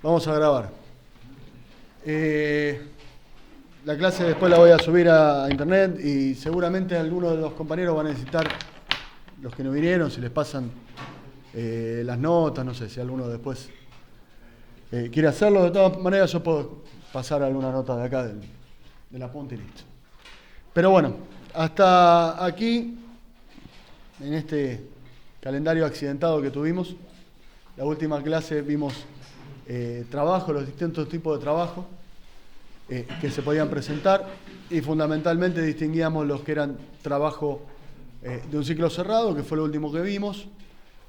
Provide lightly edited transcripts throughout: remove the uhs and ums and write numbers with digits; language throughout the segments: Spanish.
Vamos a grabar. La clase después la voy a subir a internet y seguramente algunos de los compañeros van a necesitar, los que no vinieron, si les pasan las notas, no sé, si alguno después quiere hacerlo. De todas maneras yo puedo pasar alguna nota de acá del apunte y listo. Pero bueno, hasta aquí, en este calendario accidentado que tuvimos, la última clase vimos trabajo, los distintos tipos de trabajo que se podían presentar y fundamentalmente distinguíamos los que eran trabajo de un ciclo cerrado, que fue lo último que vimos,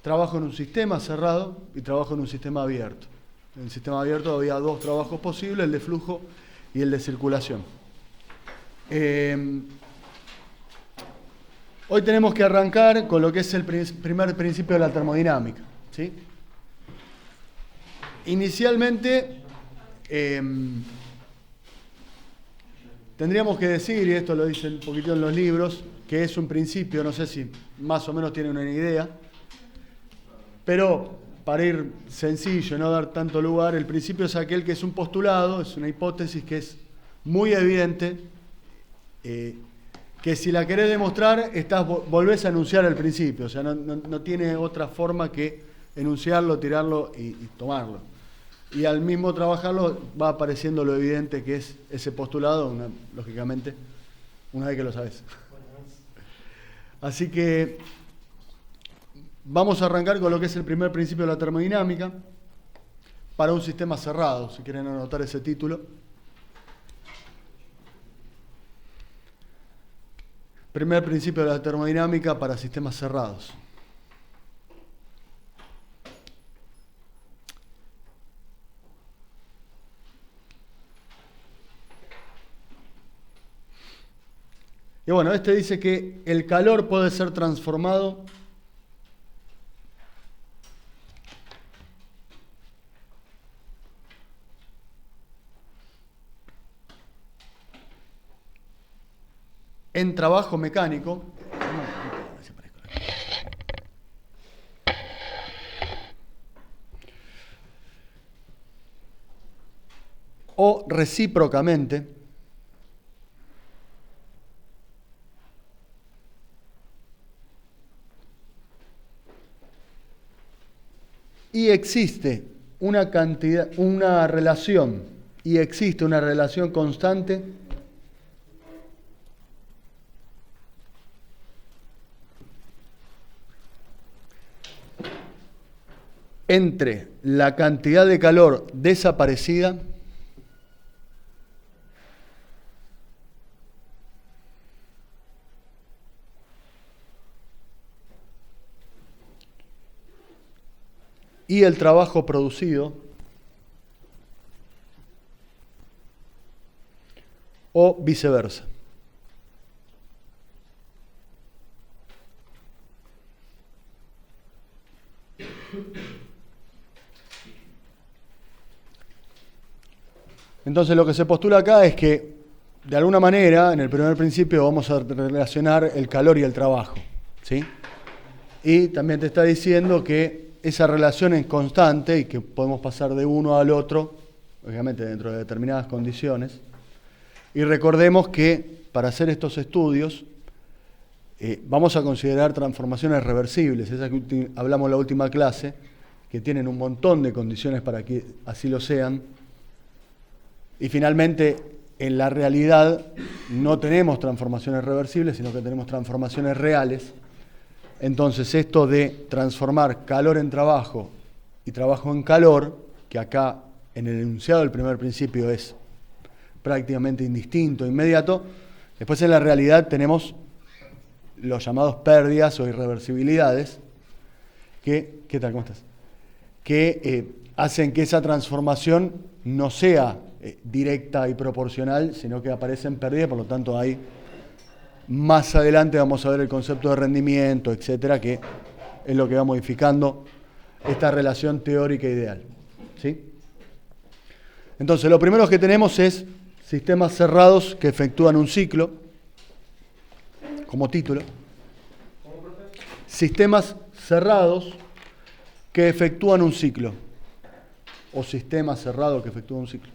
trabajo en un sistema cerrado y trabajo en un sistema abierto. En el sistema abierto había dos trabajos posibles, el de flujo y el de circulación. Hoy tenemos que arrancar con lo que es el primer principio de la termodinámica, ¿sí? Inicialmente, tendríamos que decir, y esto lo dicen un poquito en los libros, que es un principio, no sé si más o menos tienen una idea, pero para ir sencillo, no dar tanto lugar, el principio es aquel que es un postulado, es una hipótesis que es muy evidente, que si la querés demostrar, volvés a enunciar el principio, o sea, no tiene otra forma que enunciarlo, tirarlo y tomarlo. Y al mismo trabajarlo va apareciendo lo evidente que es ese postulado, lógicamente, una vez que lo sabes. Así que vamos a arrancar con lo que es el primer principio de la termodinámica para un sistema cerrado, si quieren anotar ese título. Primer principio de la termodinámica para sistemas cerrados. Y bueno, este dice que el calor puede ser transformado en trabajo mecánico o recíprocamente y existe una relación constante entre la cantidad de calor desaparecida y el trabajo producido o viceversa. Entonces lo que se postula acá es que, de alguna manera, en el primer principio vamos a relacionar el calor y el trabajo, ¿sí? Y también te está diciendo que esa relación es constante y que podemos pasar de uno al otro, obviamente dentro de determinadas condiciones. Y recordemos que para hacer estos estudios vamos a considerar transformaciones reversibles, esas que hablamos en la última clase, que tienen un montón de condiciones para que así lo sean. Y finalmente, en la realidad no tenemos transformaciones reversibles, sino que tenemos transformaciones reales. Entonces, esto de transformar calor en trabajo y trabajo en calor, que acá en el enunciado del primer principio es prácticamente indistinto, inmediato, después en la realidad tenemos los llamados pérdidas o irreversibilidades, ¿qué tal? ¿Cómo estás? Que hacen que esa transformación no sea directa y proporcional, sino que aparecen pérdidas, por lo tanto hay... Más adelante vamos a ver el concepto de rendimiento, etcétera, que es lo que va modificando esta relación teórica ideal, ¿sí? Entonces, lo primero que tenemos es sistemas cerrados que efectúan un ciclo, como título. Sistemas cerrados que efectúan un ciclo. o sistema cerrado que efectúa un ciclo.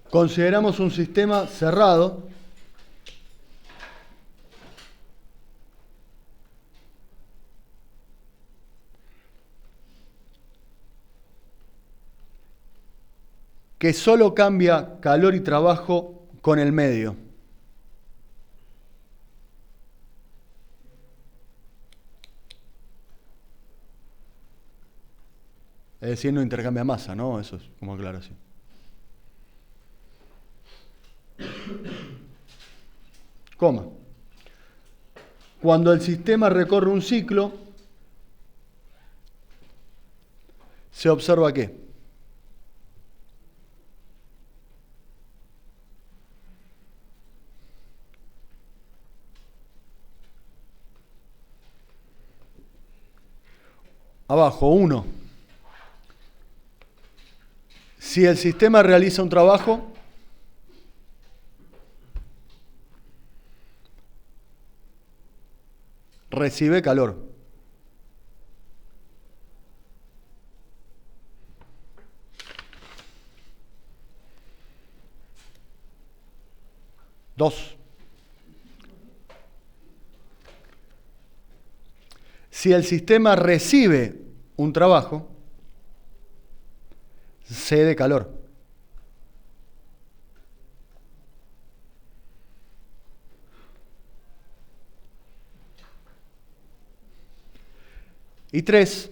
Consideramos un sistema cerrado que solo cambia calor y trabajo con el medio. Es decir, no intercambia masa, ¿no? Eso es como aclaración. Coma. Cuando el sistema recorre un ciclo, se observa ¿qué? Abajo, 1. Si el sistema realiza un trabajo, recibe calor. Dos. Si el sistema recibe un trabajo, cede calor. Y 3.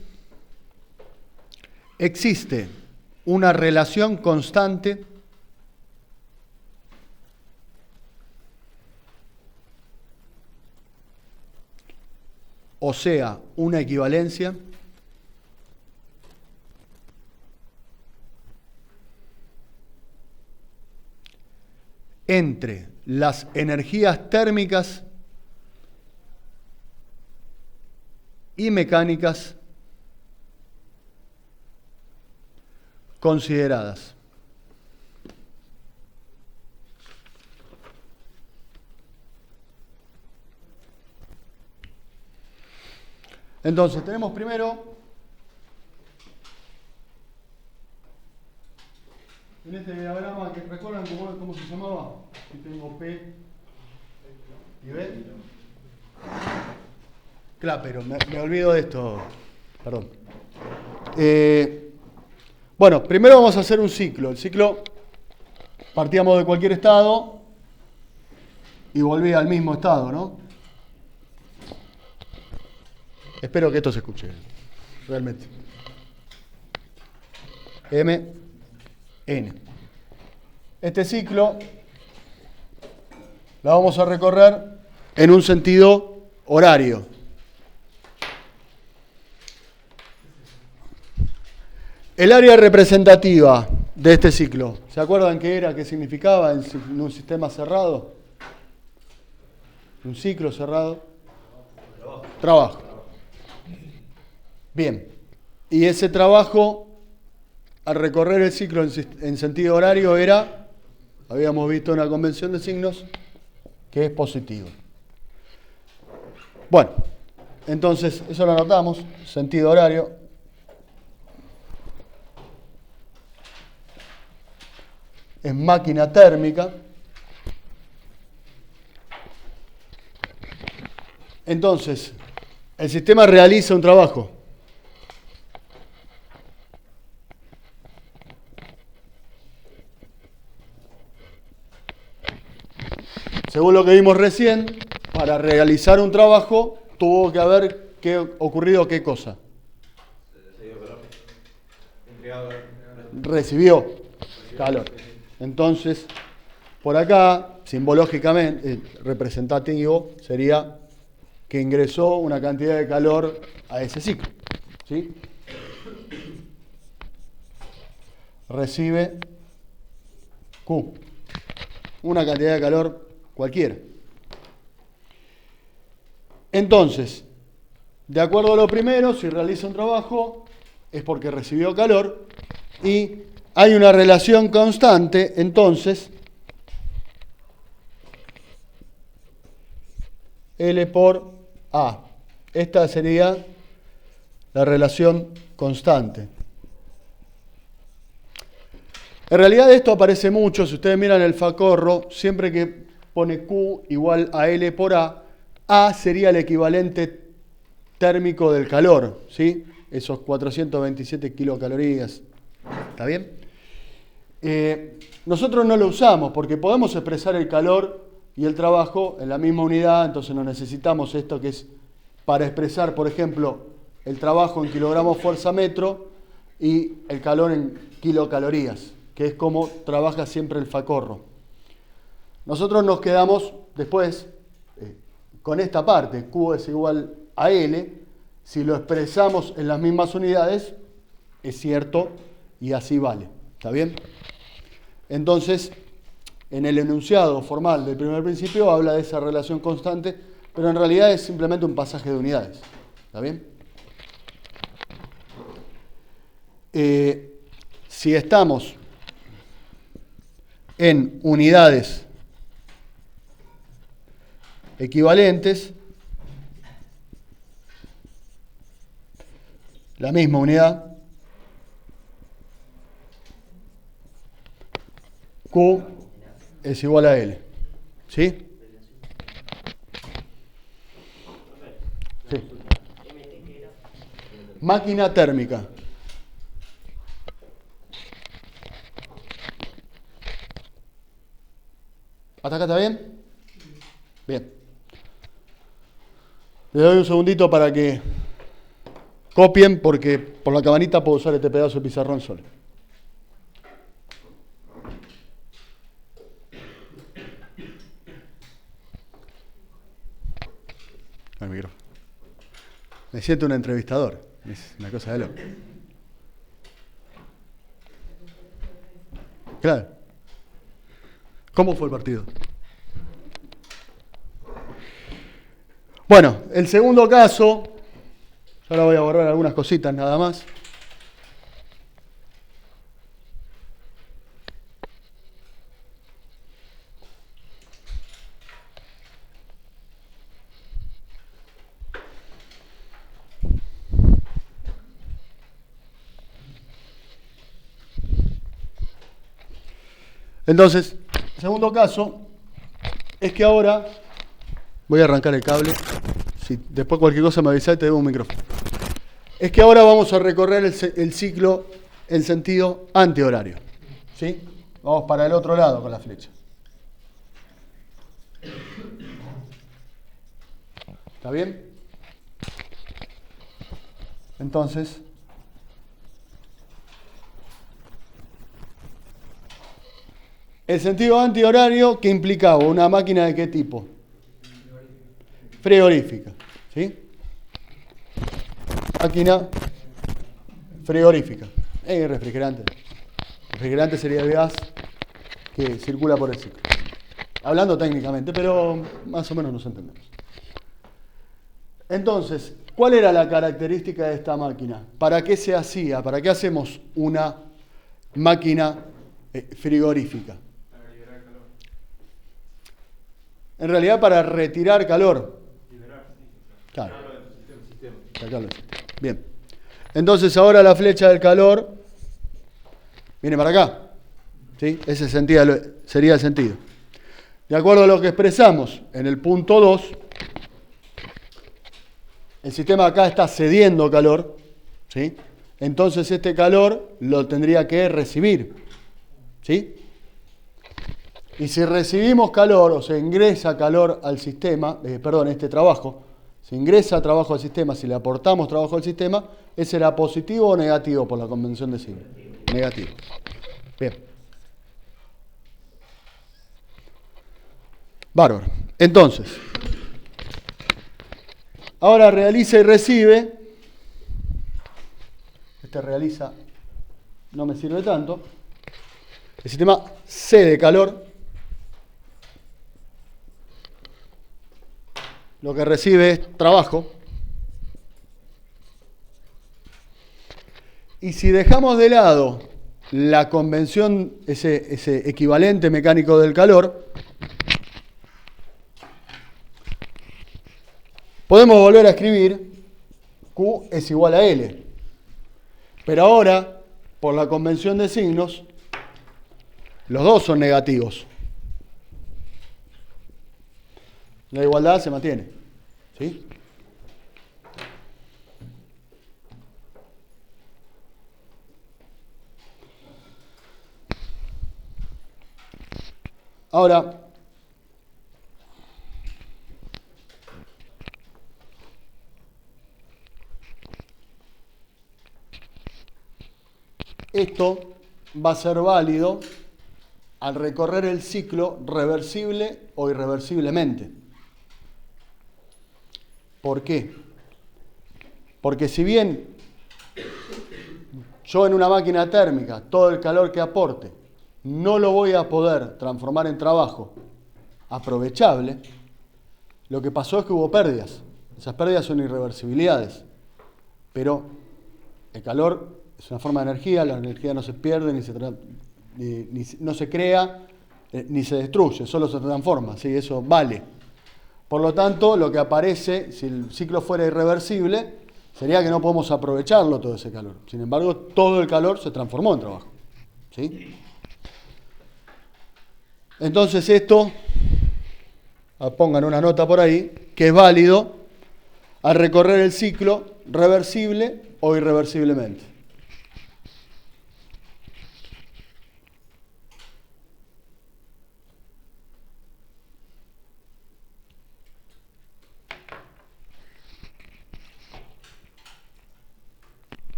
Existe una relación constante o sea, una equivalencia entre las energías térmicas y mecánicas consideradas. Entonces, tenemos primero, en este diagrama, que recuerdan cómo se llamaba. Aquí tengo P y B. Claro, pero me olvido de esto. Perdón. Bueno, primero vamos a hacer un ciclo. El ciclo, partíamos de cualquier estado y volvía al mismo estado, ¿no? Espero que esto se escuche, realmente. M, N. Este ciclo lo vamos a recorrer en un sentido horario. El área representativa de este ciclo, ¿se acuerdan qué era, qué significaba en un sistema cerrado? Un ciclo cerrado. Trabajo. Bien. Y ese trabajo, al recorrer el ciclo en sentido horario, era, habíamos visto una convención de signos, que es positivo. Bueno, entonces, eso lo anotamos, sentido horario. Es máquina térmica. Entonces, el sistema realiza un trabajo. Según lo que vimos recién, para realizar un trabajo tuvo que haber ocurrido qué cosa. Recibió calor. Entonces, por acá, simbológicamente, representativo, sería que ingresó una cantidad de calor a ese ciclo. ¿Sí? Recibe Q. Una cantidad de calor cualquiera. Entonces, de acuerdo a lo primero, si realiza un trabajo, es porque recibió calor, y hay una relación constante, entonces, L por A. Esta sería la relación constante. En realidad esto aparece mucho, si ustedes miran el facorro, siempre que pone Q igual a L por A sería el equivalente térmico del calor, ¿sí? Esos 427 kilocalorías. ¿Está bien? Nosotros no lo usamos porque podemos expresar el calor y el trabajo en la misma unidad, entonces no necesitamos esto que es para expresar, por ejemplo, el trabajo en kilogramos fuerza metro y el calor en kilocalorías, que es como trabaja siempre el facorro. Nosotros nos quedamos después con esta parte, Q es igual a L, si lo expresamos en las mismas unidades, es cierto y así vale. ¿Está bien? Entonces, en el enunciado formal del primer principio habla de esa relación constante, pero en realidad es simplemente un pasaje de unidades. ¿Está bien? Si estamos en unidades equivalentes, la misma unidad, Q es igual a L. ¿Sí? Sí. Máquina térmica. ¿Hasta acá está bien? Bien. Le doy un segundito para que copien, porque por la cabanita puedo usar este pedazo de pizarrón solo. El micrófono. Me siento un entrevistador. Es una cosa de loco. Claro. ¿Cómo fue el partido? Bueno, el segundo caso, yo ahora voy a borrar algunas cositas nada más. Entonces, el segundo caso es que ahora voy a arrancar el cable. Si después cualquier cosa me avisás y te debo un micrófono. Es que ahora vamos a recorrer el ciclo en sentido antihorario. ¿Sí? Vamos para el otro lado con la flecha. ¿Está bien? Entonces, el sentido antihorario, ¿qué implicaba? ¿Una máquina de qué tipo? Frigorífica. ¿Sí? Máquina frigorífica. Refrigerante. Refrigerante sería el gas que circula por el ciclo. Hablando técnicamente, pero más o menos nos entendemos. Entonces, ¿cuál era la característica de esta máquina? ¿Para qué se hacía? ¿Para qué hacemos una máquina frigorífica? Para liberar calor. En realidad para retirar calor. Liberar, sí. Claro. Sistema. Sacarlo del sistema. Bien. Entonces ahora la flecha del calor viene para acá. ¿Sí? Ese sería el sentido. De acuerdo a lo que expresamos en el punto 2, el sistema acá está cediendo calor, ¿sí? Entonces este calor lo tendría que recibir, ¿sí? Y si recibimos calor o se ingresa calor al sistema, este trabajo, se ingresa trabajo al sistema, si le aportamos trabajo al sistema, ¿ese será positivo o negativo por la convención de signo? Negativo. Bien. Bárbaro. Entonces, ahora realiza y recibe. Este realiza no me sirve tanto. El sistema cede calor. Lo que recibe es trabajo. Y si dejamos de lado la convención, ese equivalente mecánico del calor, podemos volver a escribir Q es igual a L. Pero ahora, por la convención de signos, los dos son negativos. La igualdad se mantiene. ¿Sí? Ahora, esto va a ser válido al recorrer el ciclo reversible o irreversiblemente. ¿Por qué? Porque si bien yo en una máquina térmica todo el calor que aporte no lo voy a poder transformar en trabajo aprovechable, lo que pasó es que hubo pérdidas. Esas pérdidas son irreversibilidades. Pero el calor es una forma de energía, la energía no se pierde, no se crea, ni se destruye, solo se transforma. ¿Sí? Eso vale. Por lo tanto, lo que aparece, si el ciclo fuera irreversible, sería que no podemos aprovecharlo todo ese calor. Sin embargo, todo el calor se transformó en trabajo. ¿Sí? Entonces esto, pongan una nota por ahí, que es válido al recorrer el ciclo reversible o irreversiblemente.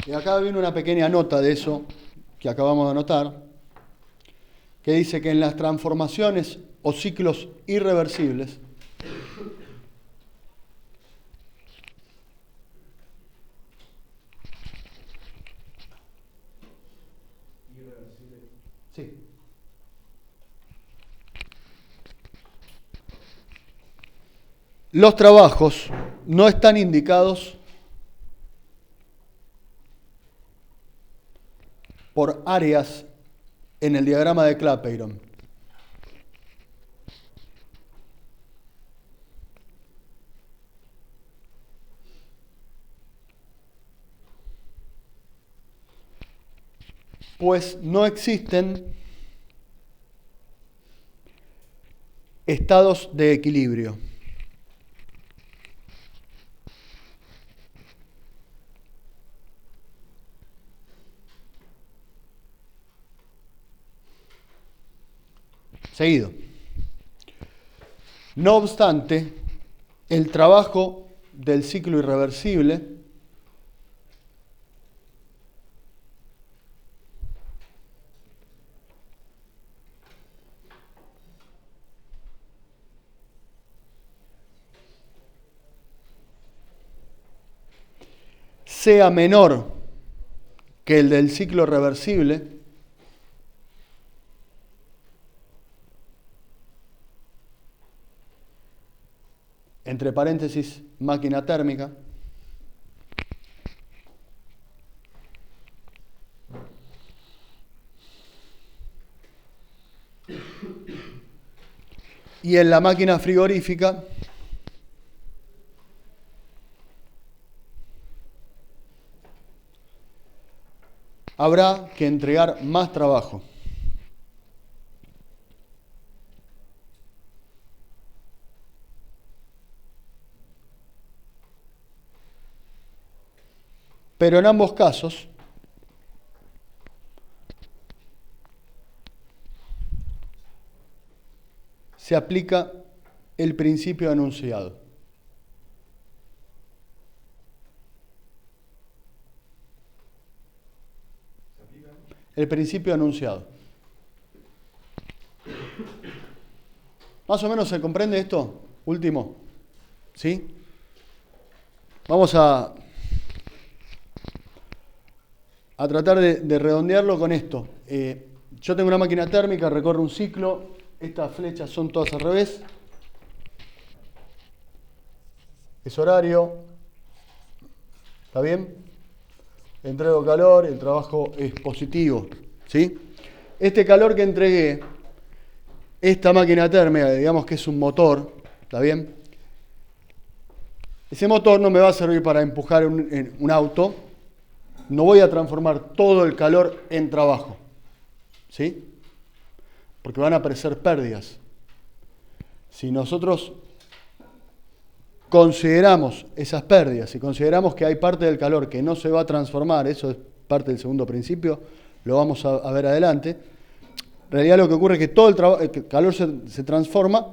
Y acá viene una pequeña nota de eso que acabamos de anotar, que dice que en las transformaciones o ciclos irreversibles, sí, los trabajos no están indicados por áreas en el diagrama de Clapeyron. Pues no existen estados de equilibrio. Seguido. No obstante, el trabajo del ciclo irreversible sea menor que el del ciclo reversible, entre paréntesis, máquina térmica, y en la máquina frigorífica habrá que entregar más trabajo. Pero en ambos casos, se aplica el principio anunciado. El principio anunciado. ¿Más o menos se comprende esto? Último. ¿Sí? Vamos a tratar de redondearlo con esto. Yo tengo una máquina térmica, recorre un ciclo, estas flechas son todas al revés. Es horario. ¿Está bien? Entrego calor, el trabajo es positivo. ¿Sí? Este calor que entregué, esta máquina térmica, digamos que es un motor, ¿está bien? Ese motor no me va a servir para empujar un auto. No voy a transformar todo el calor en trabajo. ¿Sí? Porque van a aparecer pérdidas. Si nosotros consideramos esas pérdidas, si consideramos que hay parte del calor que no se va a transformar, eso es parte del segundo principio, lo vamos a ver adelante. En realidad lo que ocurre es que todo el calor se transforma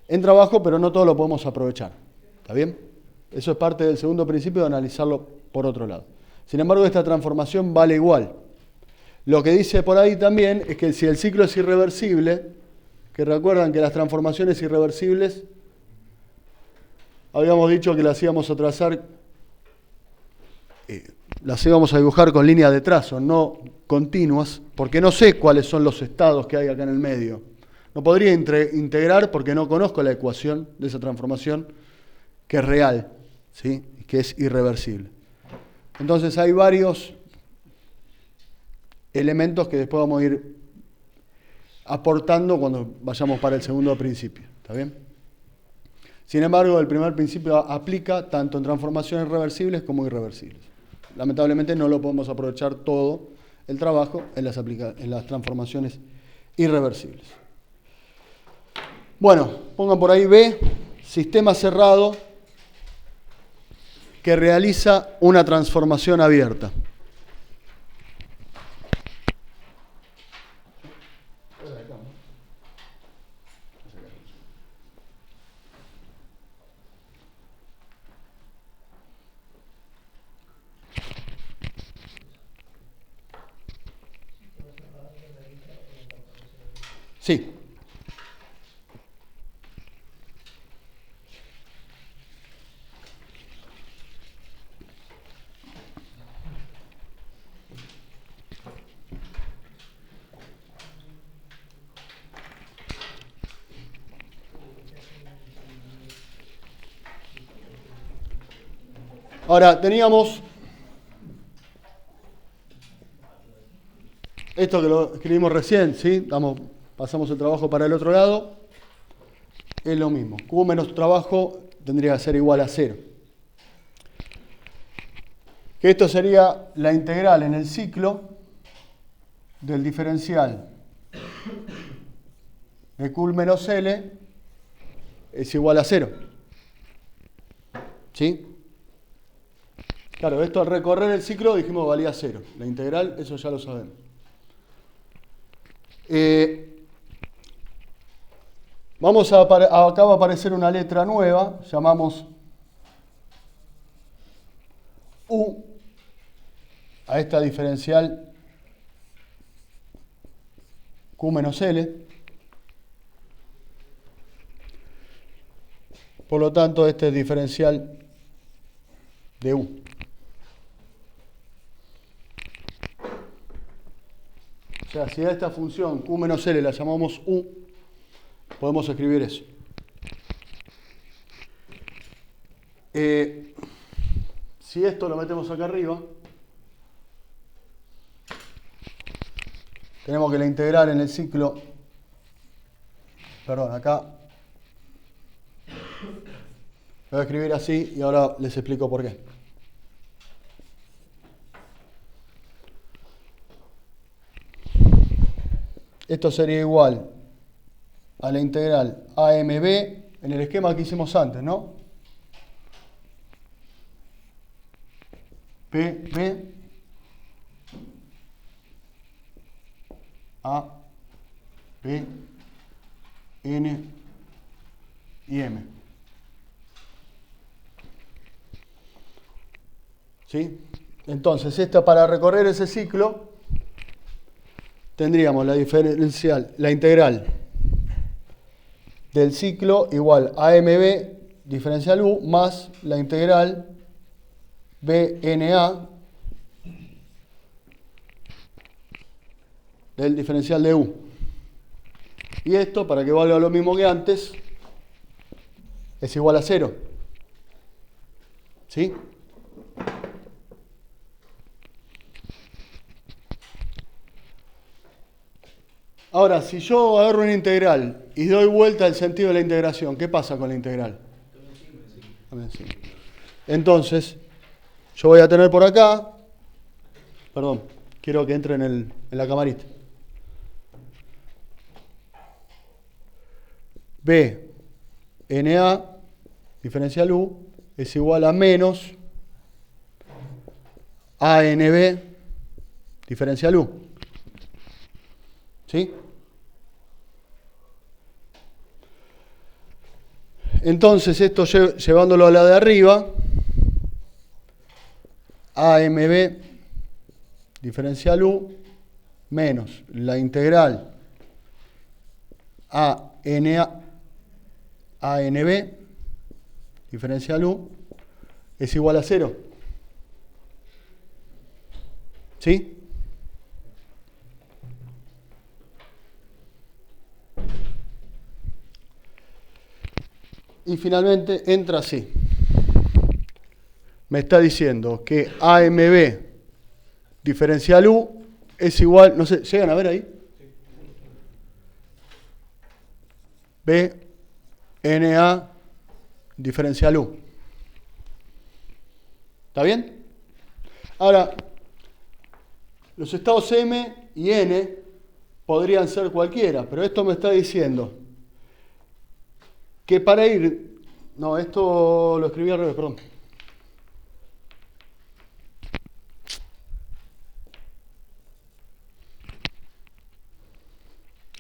en trabajo, pero no todo lo podemos aprovechar. ¿Está bien? Eso es parte del segundo principio de analizarlo por otro lado. Sin embargo, esta transformación vale igual. Lo que dice por ahí también es que si el ciclo es irreversible, que recuerdan que las transformaciones irreversibles, habíamos dicho que las íbamos a trazar, las íbamos a dibujar con líneas de trazo, no continuas, porque no sé cuáles son los estados que hay acá en el medio. No podría integrar porque no conozco la ecuación de esa transformación, que es real, ¿sí? Que es irreversible. Entonces hay varios elementos que después vamos a ir aportando cuando vayamos para el segundo principio. ¿Está bien? Sin embargo, el primer principio aplica tanto en transformaciones reversibles como irreversibles. Lamentablemente no lo podemos aprovechar todo el trabajo en las transformaciones irreversibles. Bueno, pongan por ahí B, sistema cerrado que realiza una transformación abierta. Sí. Ahora, teníamos esto que lo escribimos recién, ¿sí? Pasamos el trabajo para el otro lado. Es lo mismo. Q menos trabajo tendría que ser igual a 0. Que esto sería la integral en el ciclo del diferencial de Q menos L es igual a 0. ¿Sí? Claro, esto al recorrer el ciclo dijimos valía 0. La integral, eso ya lo sabemos. Acá va a aparecer una letra nueva, llamamos U a esta diferencial Q menos L. Por lo tanto, este es diferencial de U. O sea, si a esta función Q menos L la llamamos U, podemos escribir eso. Si esto lo metemos acá arriba, tenemos que la integral en el ciclo, perdón, acá lo voy a escribir así y ahora les explico por qué. Esto sería igual a la integral AMB en el esquema que hicimos antes, ¿no? PB A B N y M. ¿Sí? Entonces, para recorrer ese ciclo tendríamos la integral del ciclo igual a AMB diferencial U más la integral BNA del diferencial de U. Y esto, para que valga lo mismo que antes, es igual a 0. ¿Sí? Ahora, si yo agarro una integral y doy vuelta al sentido de la integración, ¿qué pasa con la integral? Entonces, yo voy a tener por acá, perdón, quiero que entre en la camarita. B, NA, diferencial U, es igual a menos ANB, diferencial U. ¿Sí? Entonces, esto llevándolo a la de arriba, AMB, diferencial U, menos la integral ANB, diferencial U, es igual a 0. ¿Sí? Y finalmente entra así. Me está diciendo que AMB diferencial U es igual, no sé, ¿llegan a ver ahí? B, NA diferencial U. ¿Está bien? Ahora, los estados M y N podrían ser cualquiera, pero esto me está diciendo que para ir... No, esto lo escribí al revés, perdón.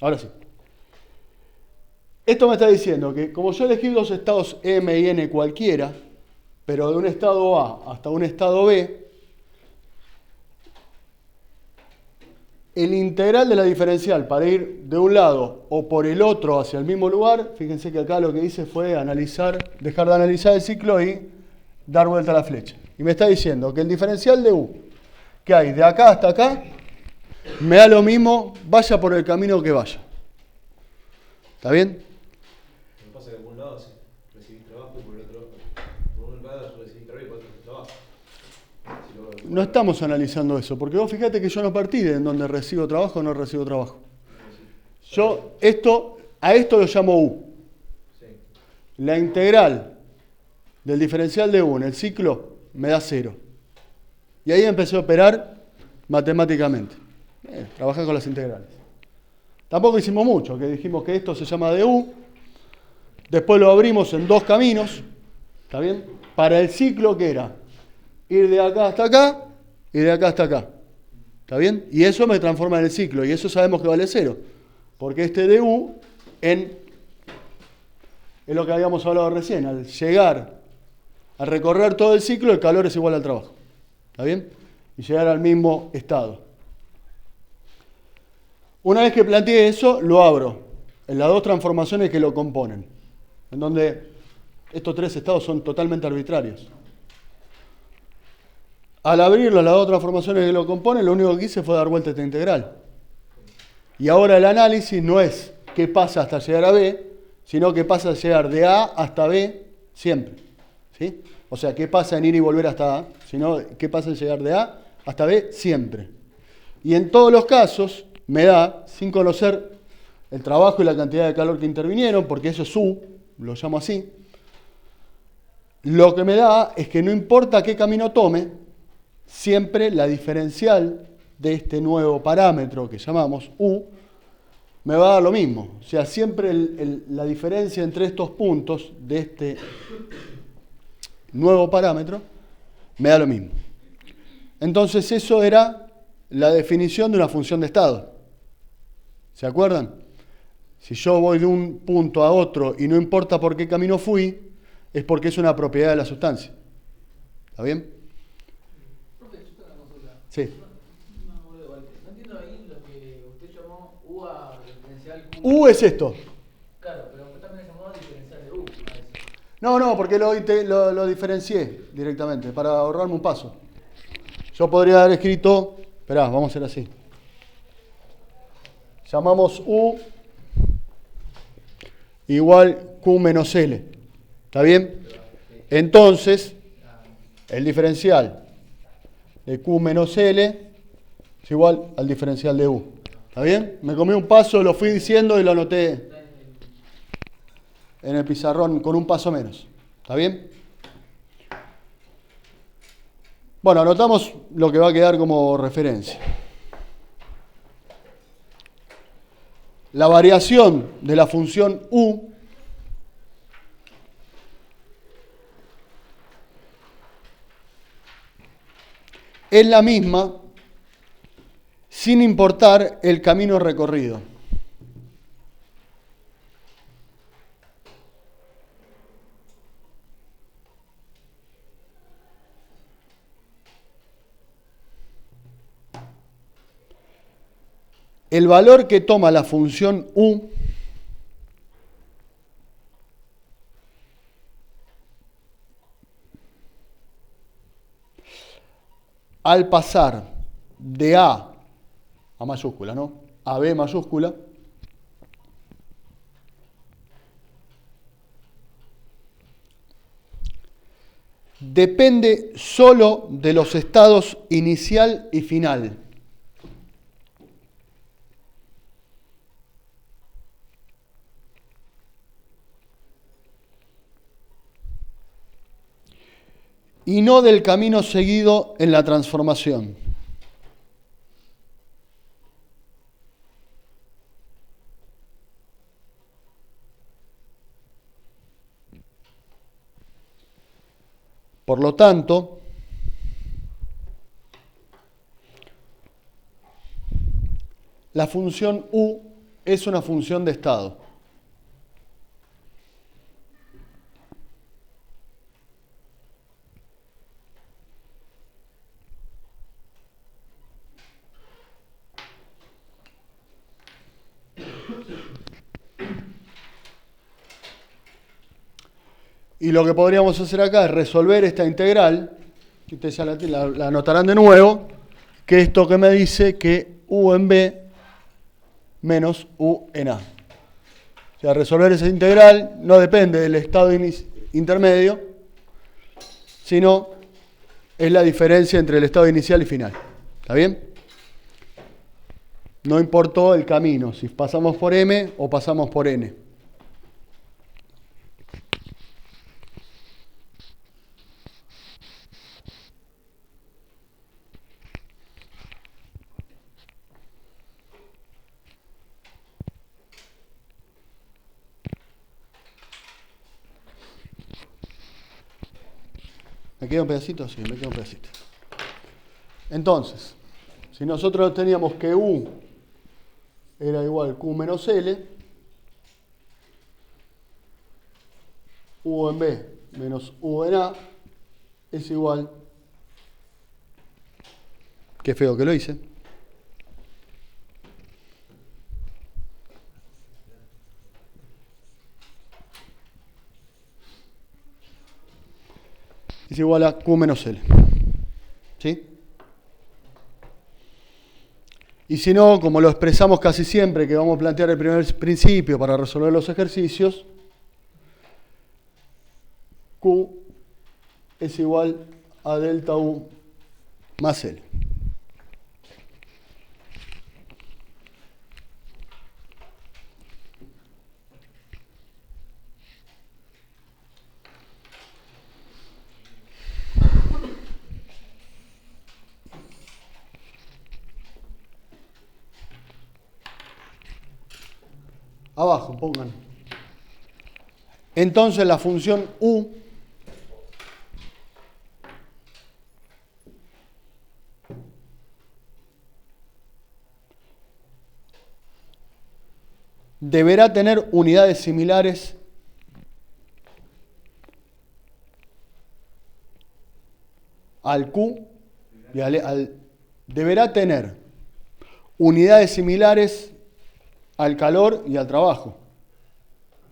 Ahora sí. Esto me está diciendo que como yo elegí dos estados M y N cualquiera, pero de un estado A hasta un estado B, el integral de la diferencial para ir de un lado o por el otro hacia el mismo lugar, fíjense que acá lo que hice fue dejar de analizar el ciclo y dar vuelta a la flecha. Y me está diciendo que el diferencial de U que hay de acá hasta acá, me da lo mismo, vaya por el camino que vaya. ¿Está bien? Lo que pasa es que por un lado recibís trabajo y por el otro, por un lado recibís trabajo y por otro trabajo. No estamos analizando eso, porque vos fíjate que yo no partí de en donde recibo trabajo o no recibo trabajo. Yo a esto lo llamo U. La integral del diferencial de U en el ciclo me da 0. Y ahí empecé a operar matemáticamente. Trabajar con las integrales. Tampoco hicimos mucho, que dijimos que esto se llama de U. Después lo abrimos en dos caminos. ¿Está bien? Para el ciclo, ¿qué era? Ir de acá hasta acá y de acá hasta acá. ¿Está bien? Y eso me transforma en el ciclo. Y eso sabemos que vale 0. Porque este du es lo que habíamos hablado recién. Al llegar, al recorrer todo el ciclo, el calor es igual al trabajo. ¿Está bien? Y llegar al mismo estado. Una vez que planteé eso, lo abro en las dos transformaciones que lo componen. En donde estos tres estados son totalmente arbitrarios. Al abrirlo, las dos transformaciones que lo componen, lo único que hice fue dar vuelta a esta integral. Y ahora el análisis no es qué pasa hasta llegar a B, sino qué pasa al llegar de A hasta B siempre. ¿Sí? O sea, qué pasa en ir y volver hasta A, sino qué pasa en llegar de A hasta B siempre. Y en todos los casos me da, sin conocer el trabajo y la cantidad de calor que intervinieron, porque eso es U, lo llamo así, lo que me da es que no importa qué camino tome, siempre la diferencial de este nuevo parámetro que llamamos U me va a dar lo mismo. O sea, siempre la diferencia entre estos puntos de este nuevo parámetro me da lo mismo. Entonces eso era la definición de una función de estado. ¿Se acuerdan? Si yo voy de un punto a otro y no importa por qué camino fui, es porque es una propiedad de la sustancia. ¿Está bien? Profe, yo tengo una consulta. Sí. No entiendo ahí lo que usted llamó U a diferencial Q. U es esto. Claro, pero usted también llamó diferencial de U a eso. No, porque lo diferencié directamente para ahorrarme un paso. Yo podría haber escrito, esperá, vamos a hacer así. Llamamos U igual Q menos L. ¿Está bien? Entonces, el diferencial de Q menos L es igual al diferencial de U. ¿Está bien? Me comí un paso, lo fui diciendo y lo anoté en el pizarrón con un paso menos. ¿Está bien? Bueno, anotamos lo que va a quedar como referencia. La variación de la función U es la misma sin importar el camino recorrido. El valor que toma la función U al pasar de A mayúscula, ¿no? A B mayúscula, depende solo de los estados inicial y final. Y no del camino seguido en la transformación. Por lo tanto, la función U es una función de estado. Y lo que podríamos hacer acá es resolver esta integral, que ustedes ya la anotarán de nuevo, que esto que me dice que U en B menos U en A. O sea, resolver esa integral no depende del estado intermedio, sino es la diferencia entre el estado inicial y final. ¿Está bien? No importó el camino, si pasamos por M o pasamos por N. ¿Me queda un pedacito? Sí, me queda un pedacito. Entonces, si nosotros teníamos que U era igual a Q menos L, U en B menos U en A es igual, qué feo que lo hice, es igual a Q menos L. ¿Sí? Y si no, como lo expresamos casi siempre, que vamos a plantear el primer principio para resolver los ejercicios, Q es igual a delta U más L. Abajo, pongan. Entonces la función U deberá tener unidades similares al Q y deberá tener unidades similares al calor y al trabajo,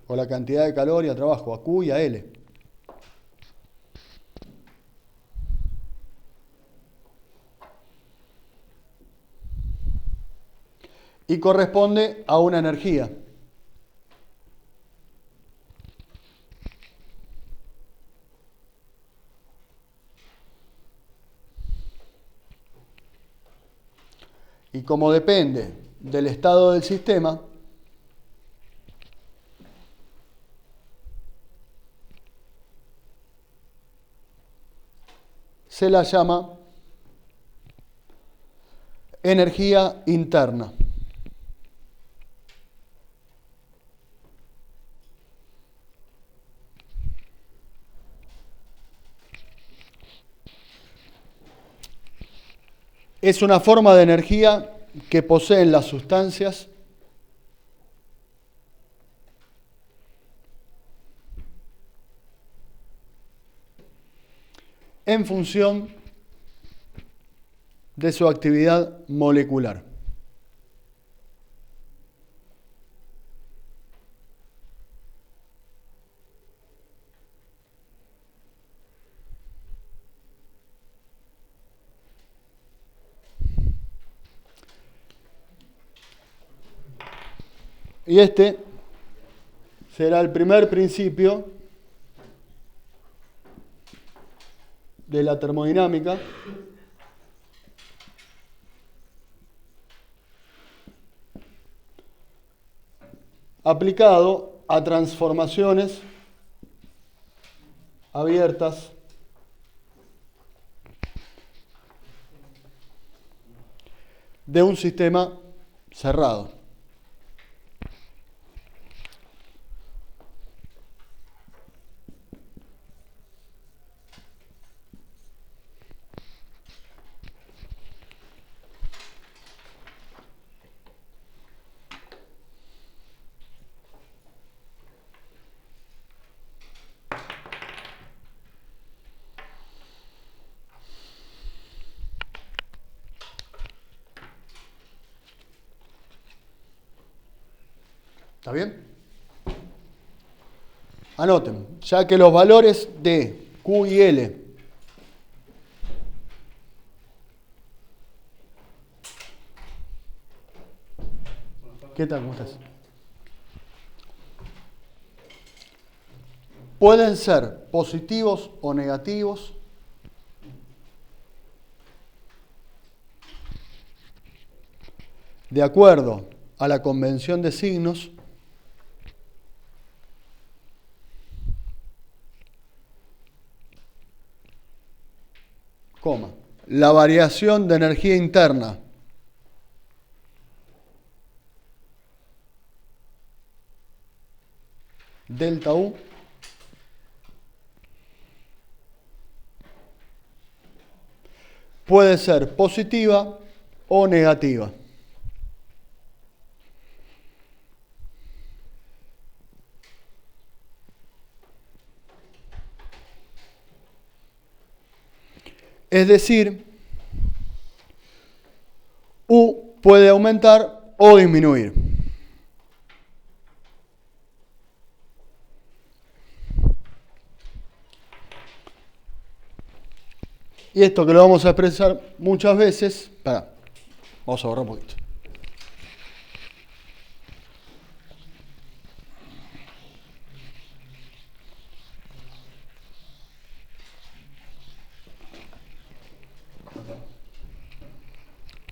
o la cantidad de calor y al trabajo, a Q y a L. Y corresponde a una energía. Y como depende del estado del sistema, se la llama energía interna. Es una forma de energía que poseen las sustancias en función de su actividad molecular. Y este será el primer principio de la termodinámica aplicado a transformaciones abiertas de un sistema cerrado. ¿Está bien? Anoten, ya que los valores de Q y L ¿qué tal? ¿Cómo estás? Pueden ser positivos o negativos de acuerdo a la convención de signos coma, la variación de energía interna delta U puede ser positiva o negativa. Es decir, U puede aumentar o disminuir. Y esto que lo vamos a expresar muchas veces, vamos a borrar un poquito.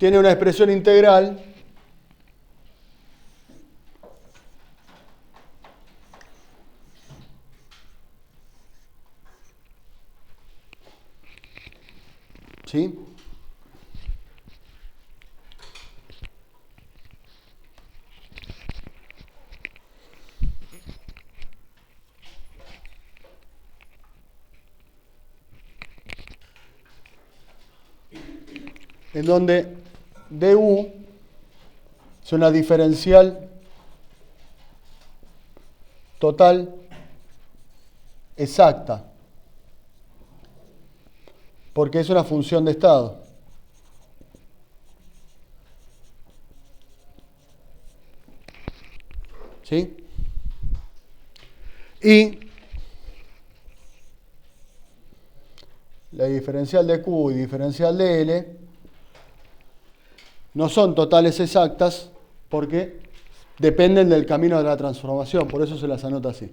Tiene una expresión integral ¿sí? En donde du es una diferencial total exacta, porque es una función de estado. ¿Sí? Y la diferencial de Q y diferencial de L no son totales exactas porque dependen del camino de la transformación, por eso se las anota así.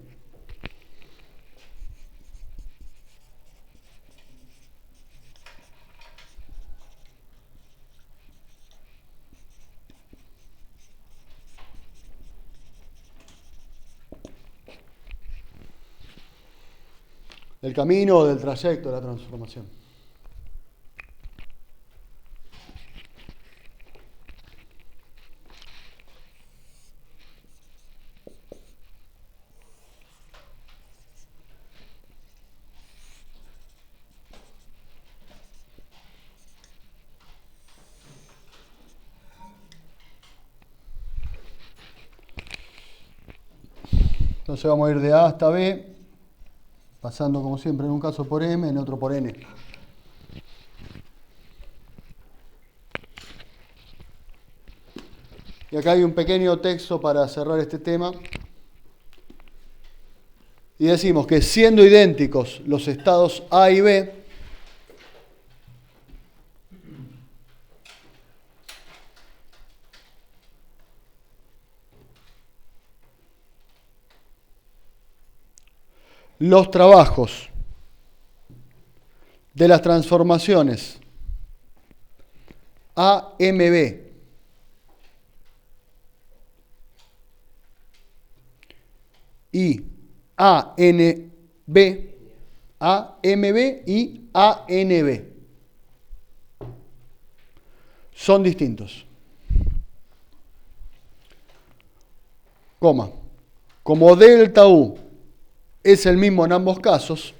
del camino o del trayecto de la transformación. Entonces vamos a ir de A hasta B, pasando como siempre en un caso por M, en otro por N. Y acá hay un pequeño texto para cerrar este tema. Y decimos que siendo idénticos los estados A y B, los trabajos de las transformaciones AMB y ANB, AMB y ANB son distintos. Coma. Como delta U es el mismo en ambos casos,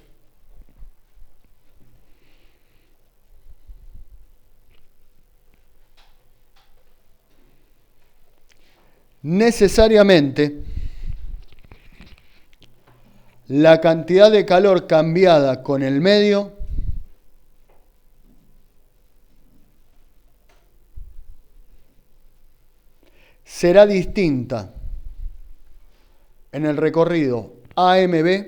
necesariamente la cantidad de calor cambiada con el medio será distinta en el recorrido AMB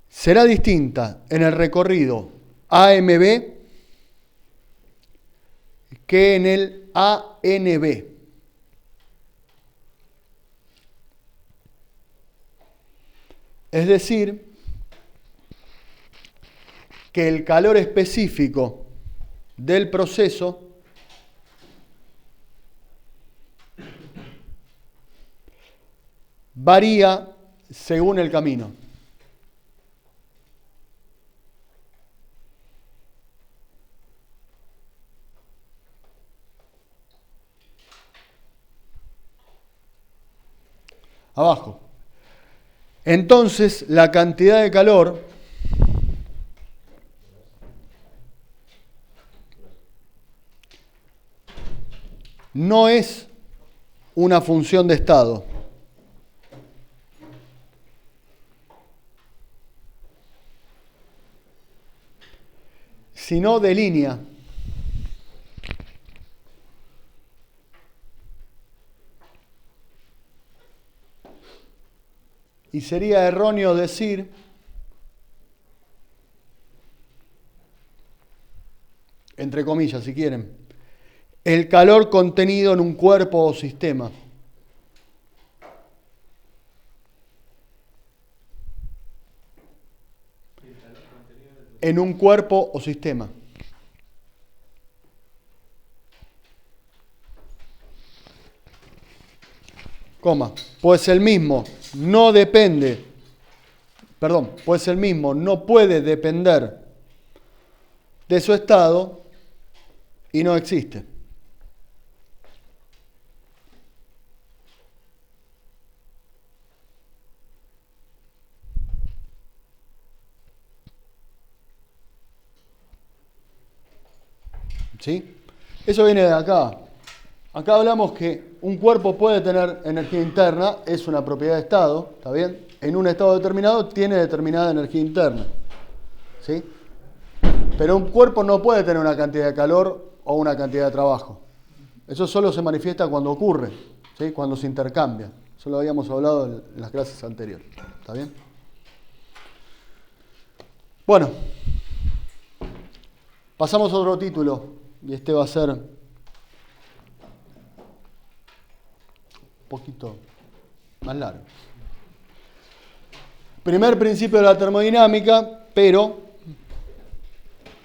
será distinta en el recorrido AMB que en el ANB. Es decir, que el calor específico del proceso varía según el camino. Abajo. Entonces, la cantidad de calor no es una función de estado, sino de línea. Y sería erróneo decir entre comillas, si quieren, el calor contenido en un cuerpo o sistema. En un cuerpo o sistema. Coma, pues el mismo no depende, pues el mismo no puede depender de su estado y no existe. ¿Sí? Eso viene de acá. Acá hablamos que un cuerpo puede tener energía interna, es una propiedad de estado, ¿está bien? En un estado determinado tiene determinada energía interna, ¿sí? Pero un cuerpo no puede tener una cantidad de calor o una cantidad de trabajo. Eso solo se manifiesta cuando ocurre, ¿sí? Cuando se intercambia. Eso lo habíamos hablado en las clases anteriores, ¿está bien? Bueno, pasamos a otro título, y este va a ser un poquito más largo. Primer principio de la termodinámica, pero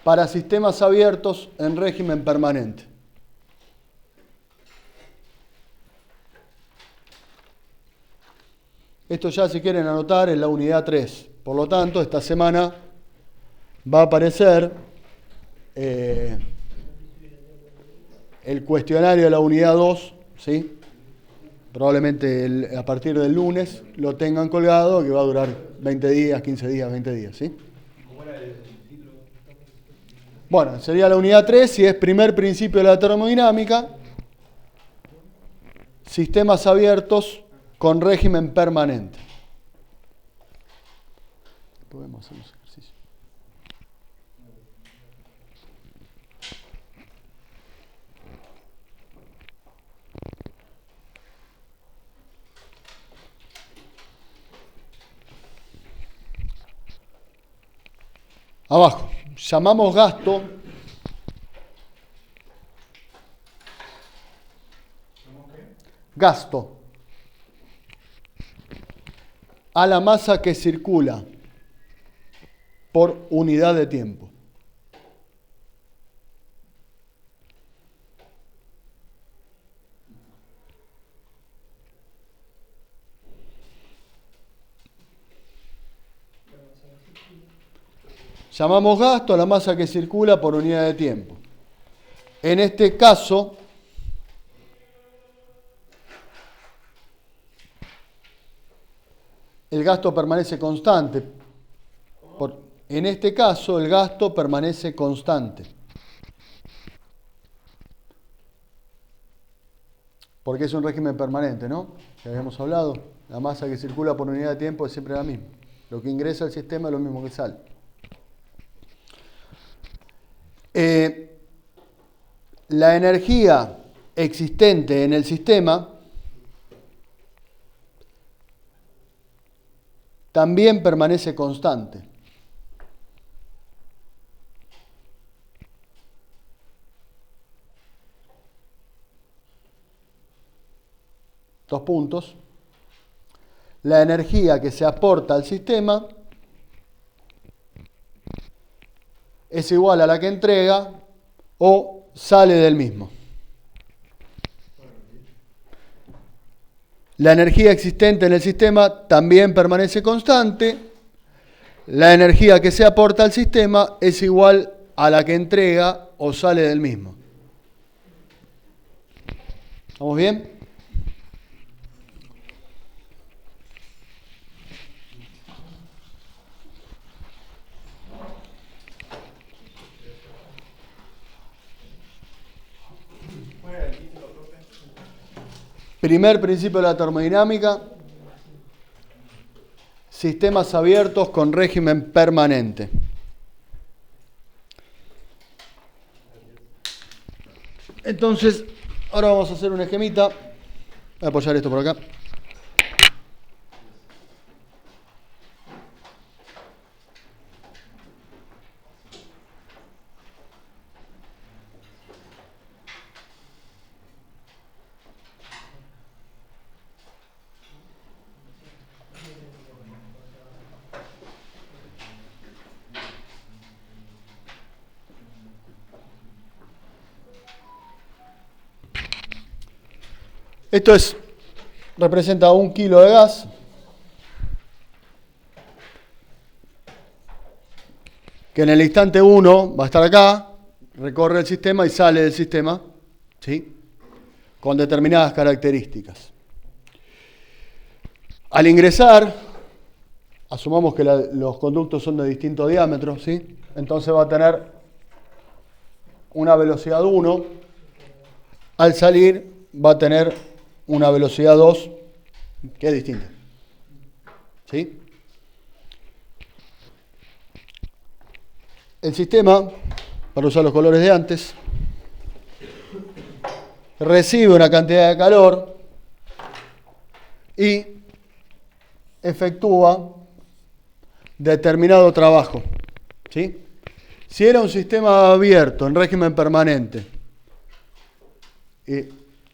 para sistemas abiertos en régimen permanente. Esto ya, si quieren anotar, es la unidad 3. Por lo tanto, esta semana va a aparecer el cuestionario de la unidad 2, ¿sí? Probablemente a partir del lunes lo tengan colgado, que va a durar 20 días, 15 días, 20 días, ¿sí? ¿Cómo era el título? Bueno, sería la unidad 3 y es primer principio de la termodinámica, sistemas abiertos con régimen permanente. Podemos hacer los ejercicios. Abajo, llamamos gasto a la masa que circula por unidad de tiempo. Llamamos gasto a la masa que circula por unidad de tiempo. En este caso, el gasto permanece constante. En este caso, el gasto permanece constante. Porque es un régimen permanente, ¿no? Que habíamos hablado. La masa que circula por unidad de tiempo es siempre la misma. Lo que ingresa al sistema es lo mismo que sale. La energía existente en el sistema también permanece constante. Dos puntos. La energía que se aporta al sistema es igual a la que entrega o sale del mismo. La energía existente en el sistema también permanece constante. La energía que se aporta al sistema es igual a la que entrega o sale del mismo. ¿Estamos bien? Primer principio de la termodinámica, sistemas abiertos con régimen permanente. Entonces, ahora vamos a hacer un esquemita. Voy a apoyar esto por acá. Esto representa 1 kilo de gas. Que en el instante 1 va a estar acá, recorre el sistema y sale del sistema, ¿sí? Con determinadas características. Al ingresar, asumamos que los conductos son de distinto diámetro, ¿sí? Entonces va a tener una velocidad 1. Al salir va a tener una velocidad 2 que es distinta. ¿Sí? El sistema, para usar los colores de antes, recibe una cantidad de calor y efectúa determinado trabajo. ¿Sí? Si era un sistema abierto, en régimen permanente,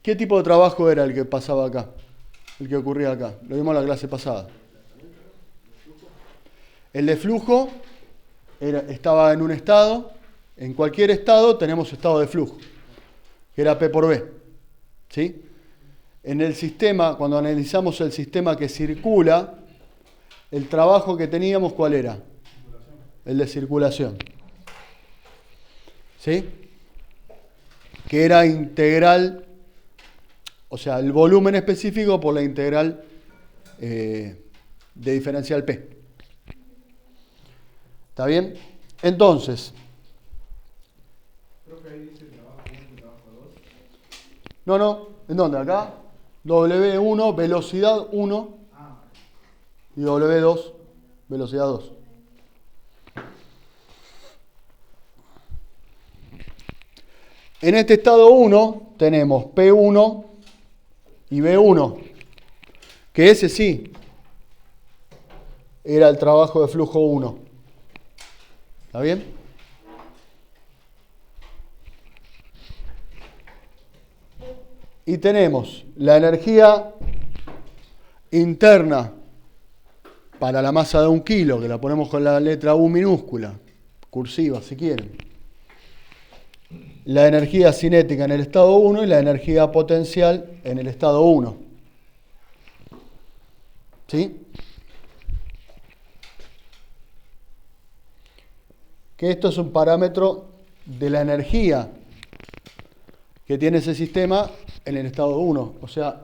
¿qué tipo de trabajo era el que pasaba acá? El que ocurría acá. Lo vimos en la clase pasada. El de flujo estaba en un estado. En cualquier estado tenemos estado de flujo, que era P por B. ¿Sí? En el sistema, cuando analizamos el sistema que circula, el trabajo que teníamos, ¿cuál era? El de circulación. ¿Sí? Que era integral, o sea, el volumen específico por la integral de diferencial P. ¿Está bien? Entonces, Creo que ahí dice trabajo 1 y trabajo 2. no, ¿en dónde? Acá, W1, velocidad 1, y W2, velocidad 2. En este estado 1 tenemos P1 y B1, que ese sí era el trabajo de flujo 1. ¿Está bien? Y tenemos la energía interna para la masa de 1 kilo, que la ponemos con la letra U minúscula, cursiva si quieren. La energía cinética en el estado 1 y la energía potencial en el estado 1. ¿Sí? Que esto es un parámetro de la energía que tiene ese sistema en el estado 1. O sea,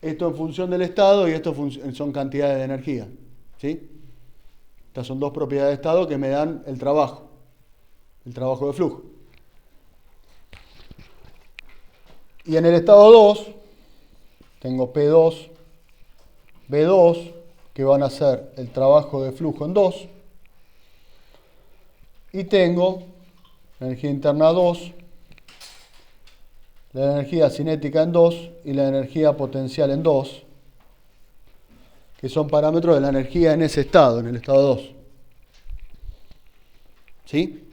esto en función del estado y esto son cantidades de energía. ¿Sí? Estas son dos propiedades de estado que me dan el trabajo de flujo. Y en el estado 2 tengo P2, B2, que van a ser el trabajo de flujo en 2. Y tengo la energía interna 2, la energía cinética en 2 y la energía potencial en 2, que son parámetros de la energía en ese estado, en el estado 2. ¿Sí?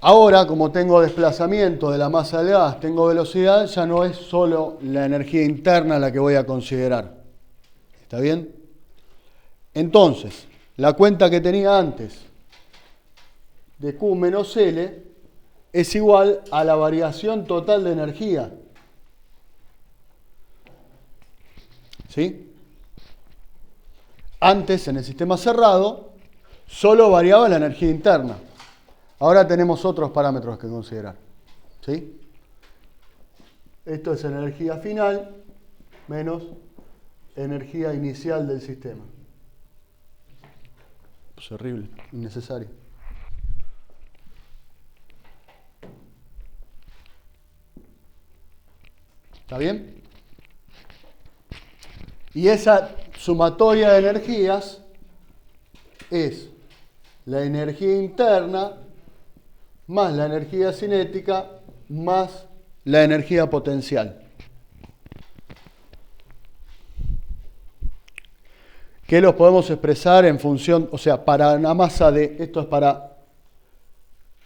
Ahora, como tengo desplazamiento de la masa del gas, tengo velocidad, ya no es solo la energía interna la que voy a considerar. ¿Está bien? Entonces, la cuenta que tenía antes de Q menos L es igual a la variación total de energía. ¿Sí? Antes, en el sistema cerrado, solo variaba la energía interna. Ahora tenemos otros parámetros que considerar. ¿Sí? Esto es energía final menos energía inicial del sistema. Es horrible, innecesario. ¿Está bien? Y esa sumatoria de energías es la energía interna más la energía cinética más la energía potencial. Que los podemos expresar en función, o sea, para una masa de, esto es para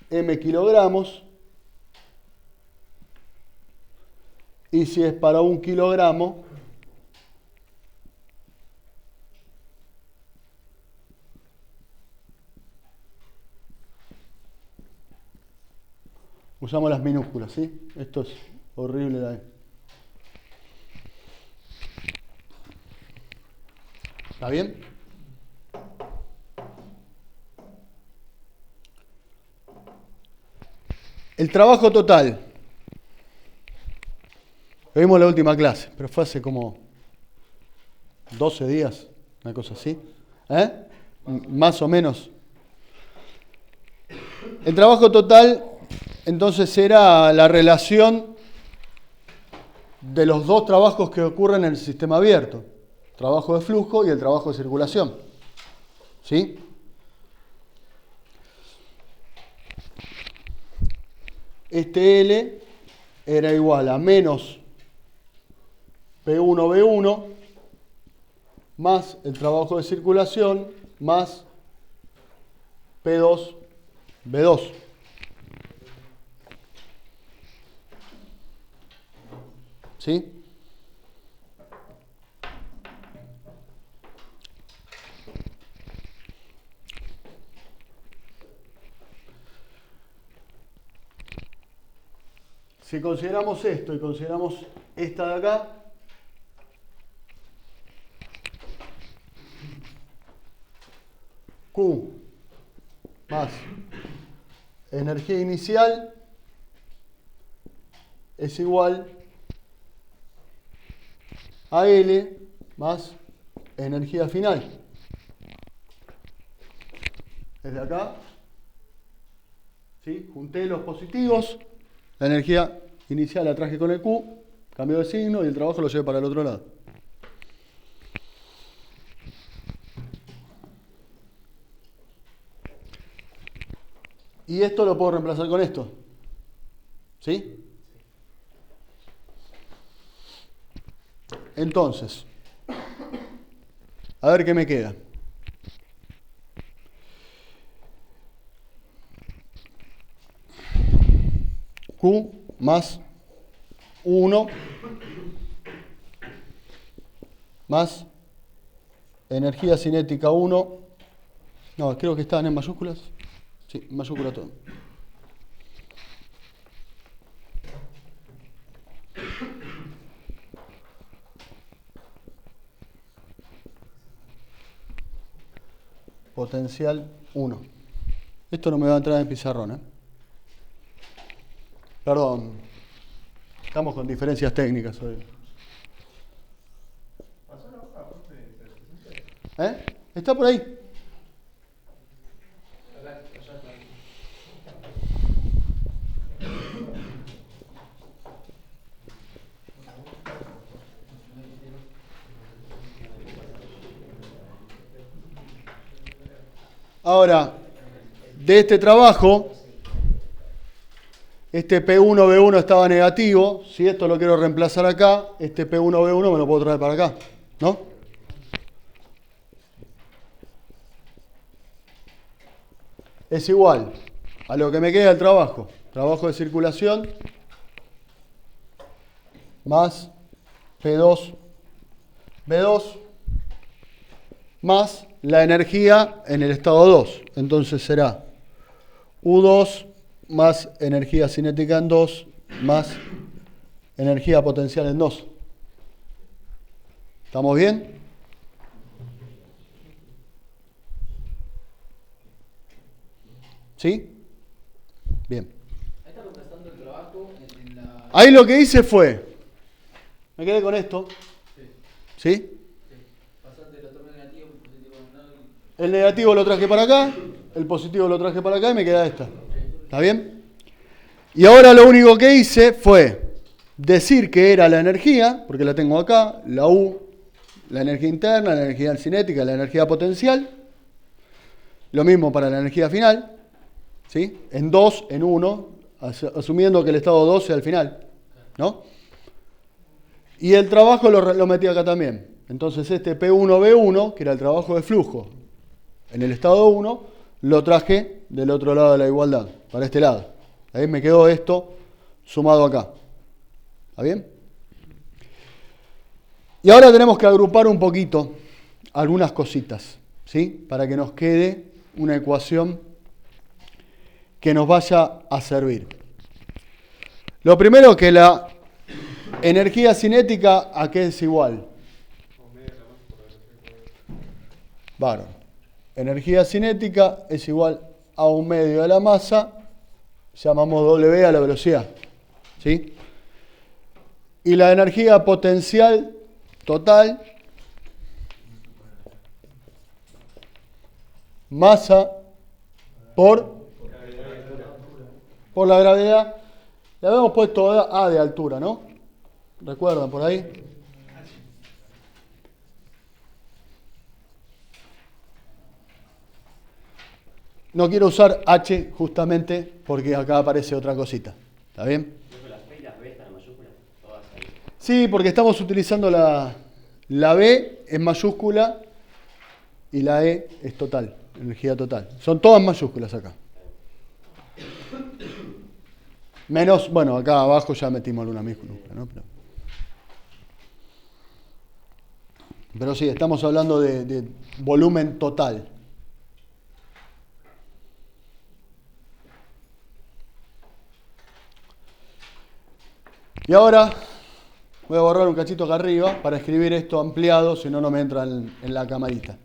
m kilogramos, y si es para 1 kilogramo, usamos las minúsculas, ¿sí? Esto es horrible la E. ¿Está bien? El trabajo total. Lo vimos en la última clase, pero fue hace como 12 días, una cosa así. Más o menos. El trabajo total, entonces, era la relación de los dos trabajos que ocurren en el sistema abierto. Trabajo de flujo y el trabajo de circulación. ¿Sí? Este L era igual a menos P1B1 más el trabajo de circulación más P2B2. ¿Sí? si consideramos esto y consideramos esta de acá, Q más energía inicial es igual a L más energía final. Desde acá, ¿sí? Junté los positivos, la energía inicial la traje con el Q, cambió de signo y el trabajo lo llevé para el otro lado. Y esto lo puedo reemplazar con esto. ¿Sí? Entonces, a ver qué me queda. Q más 1 más energía cinética 1. No, creo que estaban en mayúsculas. Sí, en mayúscula todo. Potencial 1. Esto no me va a entrar en pizarrón, ¿eh? Perdón. Estamos con diferencias técnicas hoy. ¿Eh? Está por ahí. Ahora, de este trabajo, este P1B1 estaba negativo. Si esto lo quiero reemplazar acá, este P1B1 me lo puedo traer para acá, ¿no? Es igual a lo que me queda del trabajo. Trabajo de circulación más P2B2 más la energía en el estado 2. Entonces será U2 más energía cinética en 2 más energía potencial en 2. ¿Estamos bien? ¿Sí? Bien. Ahí está reemplazando el trabajo en la... Ahí lo que hice fue, me quedé con esto, ¿sí? Pasaste del otro negativo, positivo, El negativo lo traje para acá, el positivo lo traje para acá y me queda esta. ¿Está bien? Y ahora lo único que hice fue decir que era la energía, porque la tengo acá, la U, la energía interna, la energía cinética, la energía potencial. Lo mismo para la energía final, ¿sí? En 2, en 1, asumiendo que el estado 2 sea el final, ¿no? Y el trabajo lo metí acá también. Entonces este P1B1, que era el trabajo de flujo en el estado 1, lo traje del otro lado de la igualdad, para este lado. Ahí me quedó esto sumado acá. ¿Está bien? Y ahora tenemos que agrupar un poquito algunas cositas, ¿sí? Para que nos quede una ecuación que nos vaya a servir. Lo primero, que la energía cinética, ¿a qué es igual? Bárbaro. Energía cinética es igual a 1/2 de la masa, llamamos W a la velocidad, ¿sí? Y la energía potencial total, masa por la gravedad. Le habíamos puesto A de altura, ¿no? ¿Recuerdan por ahí? No quiero usar H justamente porque acá aparece otra cosita. ¿Está bien? ¿Las P y las B están en mayúsculas? Todas ahí. Sí, porque estamos utilizando la B en mayúscula y la E es total, energía total. Son todas mayúsculas acá. Menos, bueno, acá abajo ya metimos alguna minúscula, ¿no? Pero sí, estamos hablando de volumen total. Y ahora voy a borrar un cachito acá arriba para escribir esto ampliado, si no, no me entra en la camarita.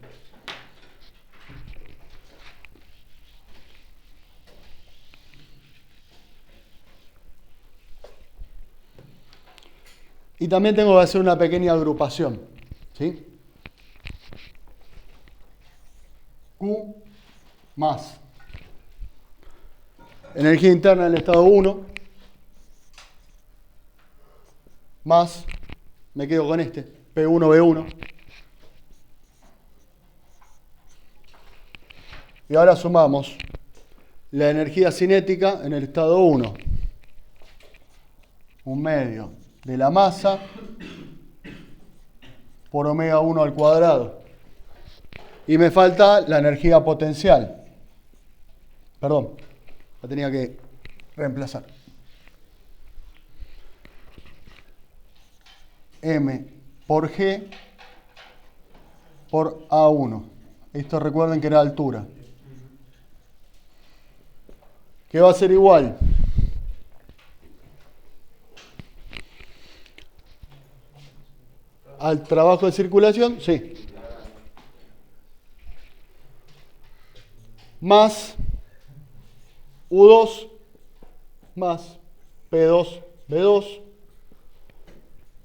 Y también tengo que hacer una pequeña agrupación, ¿sí? Q más energía interna del estado 1 más, me quedo con este, P1B1. Y ahora sumamos la energía cinética en el estado 1, un medio de la masa por omega 1 al cuadrado. Y me falta la energía potencial. Perdón, la tenía que reemplazar. M por G por A1. Esto recuerden que era altura. Que va a ser igual al trabajo de circulación, sí, más U2 más P2B2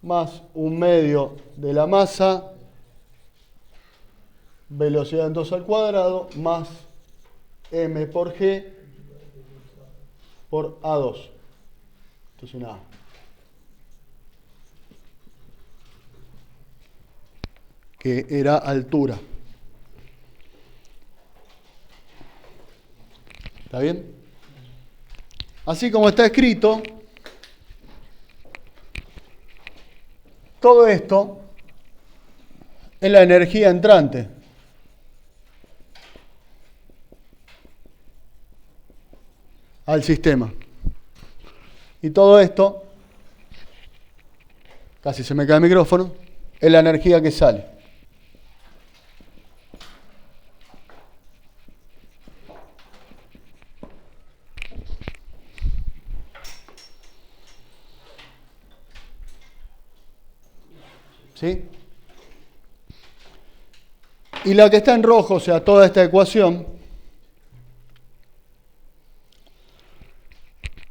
más un medio de la masa, velocidad en 2 al cuadrado, más M por G por A2. Esto es una A. Que era altura. ¿Está bien? Así como está escrito, todo esto es la energía entrante. Al sistema. Y todo esto, casi se me cae el micrófono, es la energía que sale. ¿Sí? Y la que está en rojo, o sea, toda esta ecuación,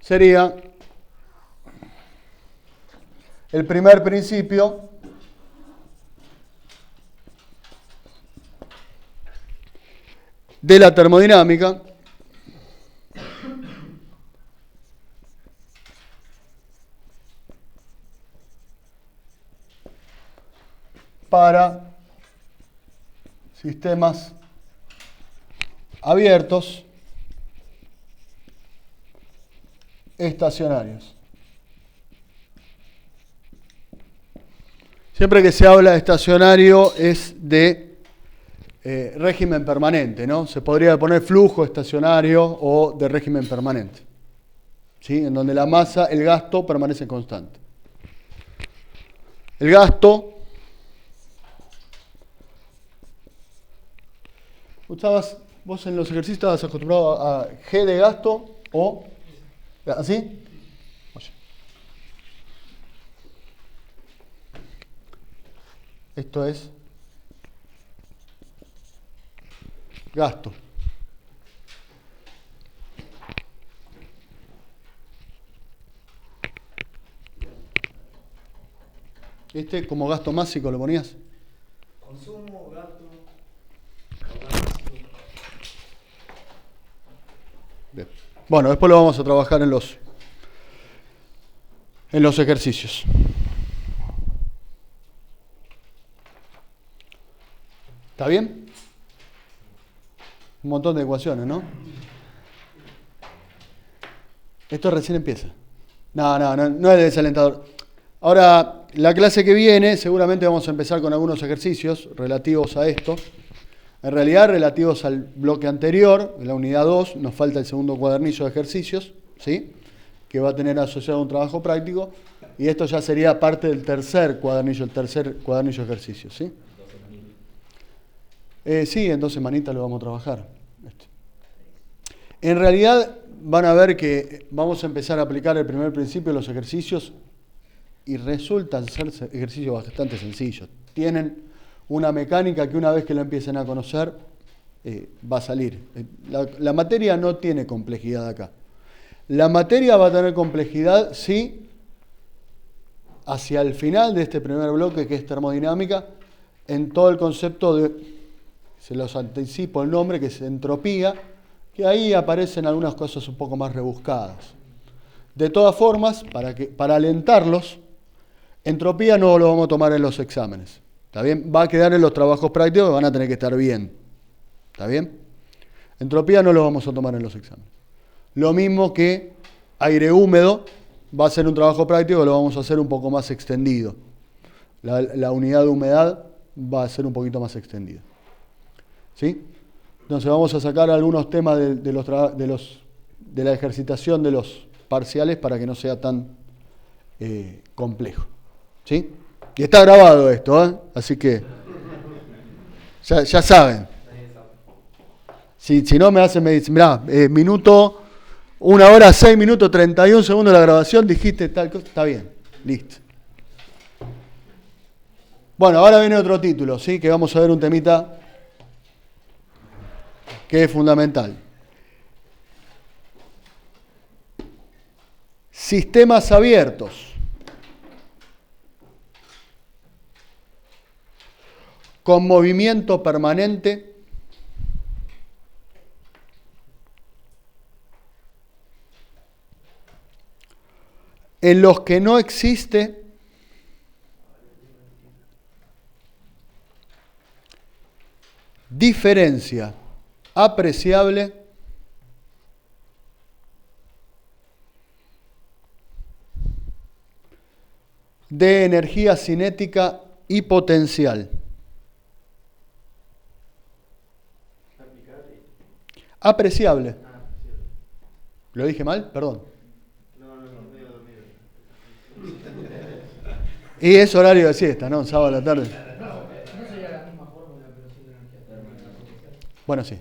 sería el primer principio de la termodinámica para sistemas abiertos estacionarios. Siempre que se habla de estacionario es de régimen permanente, ¿no? Se podría poner flujo estacionario o de régimen permanente, ¿sí? En donde la masa, el gasto permanece constante. El gasto, vos en los ejercicios estabas acostumbrado a G de gasto o ¿así? Esto es gasto. Este como gasto másico lo ponías. Consumo, gasto. Bien. Bueno, después lo vamos a trabajar en los ejercicios. ¿Está bien? Un montón de ecuaciones, ¿no? Esto recién empieza. No es desalentador. Ahora, la clase que viene, seguramente vamos a empezar con algunos ejercicios relativos a esto. En realidad, relativos al bloque anterior, en la unidad 2, nos falta el segundo cuadernillo de ejercicios, ¿sí? Que va a tener asociado un trabajo práctico. Y esto ya sería parte del tercer cuadernillo de ejercicios, ¿sí? Sí, en 2 semanitas lo vamos a trabajar. En realidad van a ver que vamos a empezar a aplicar el primer principio de los ejercicios y resultan ser ejercicios bastante sencillos. Tienen una mecánica que una vez que la empiecen a conocer, va a salir. La materia no tiene complejidad acá. La materia va a tener complejidad, sí, hacia el final de este primer bloque, que es termodinámica, en todo el concepto de, se los anticipo el nombre, que es entropía, que ahí aparecen algunas cosas un poco más rebuscadas. De todas formas, para alentarlos, entropía no lo vamos a tomar en los exámenes. ¿Está bien? Va a quedar en los trabajos prácticos que van a tener que estar bien. ¿Está bien? Entropía no lo vamos a tomar en los exámenes. Lo mismo que aire húmedo, va a ser un trabajo práctico que lo vamos a hacer un poco más extendido. La unidad de humedad va a ser un poquito más extendida. ¿Sí? Entonces vamos a sacar algunos temas de la ejercitación de los parciales para que no sea tan complejo. ¿Sí? Y está grabado esto, ¿eh? Así que ya saben. Si no me dicen, mirá, minuto, 1 hora, 6 minutos, 31 segundos de la grabación, dijiste tal cosa, está bien, listo. Bueno, ahora viene otro título, ¿sí? Que vamos a ver un temita que es fundamental. Sistemas abiertos. Con movimiento permanente. En los que no existe diferencia apreciable de energía cinética y potencial. Apreciable. ¿Lo dije mal? Perdón. Y es horario de siesta, ¿no? Sábado a la tarde. No sería la misma fórmula, pero sí de energía térmica. Bueno, sí.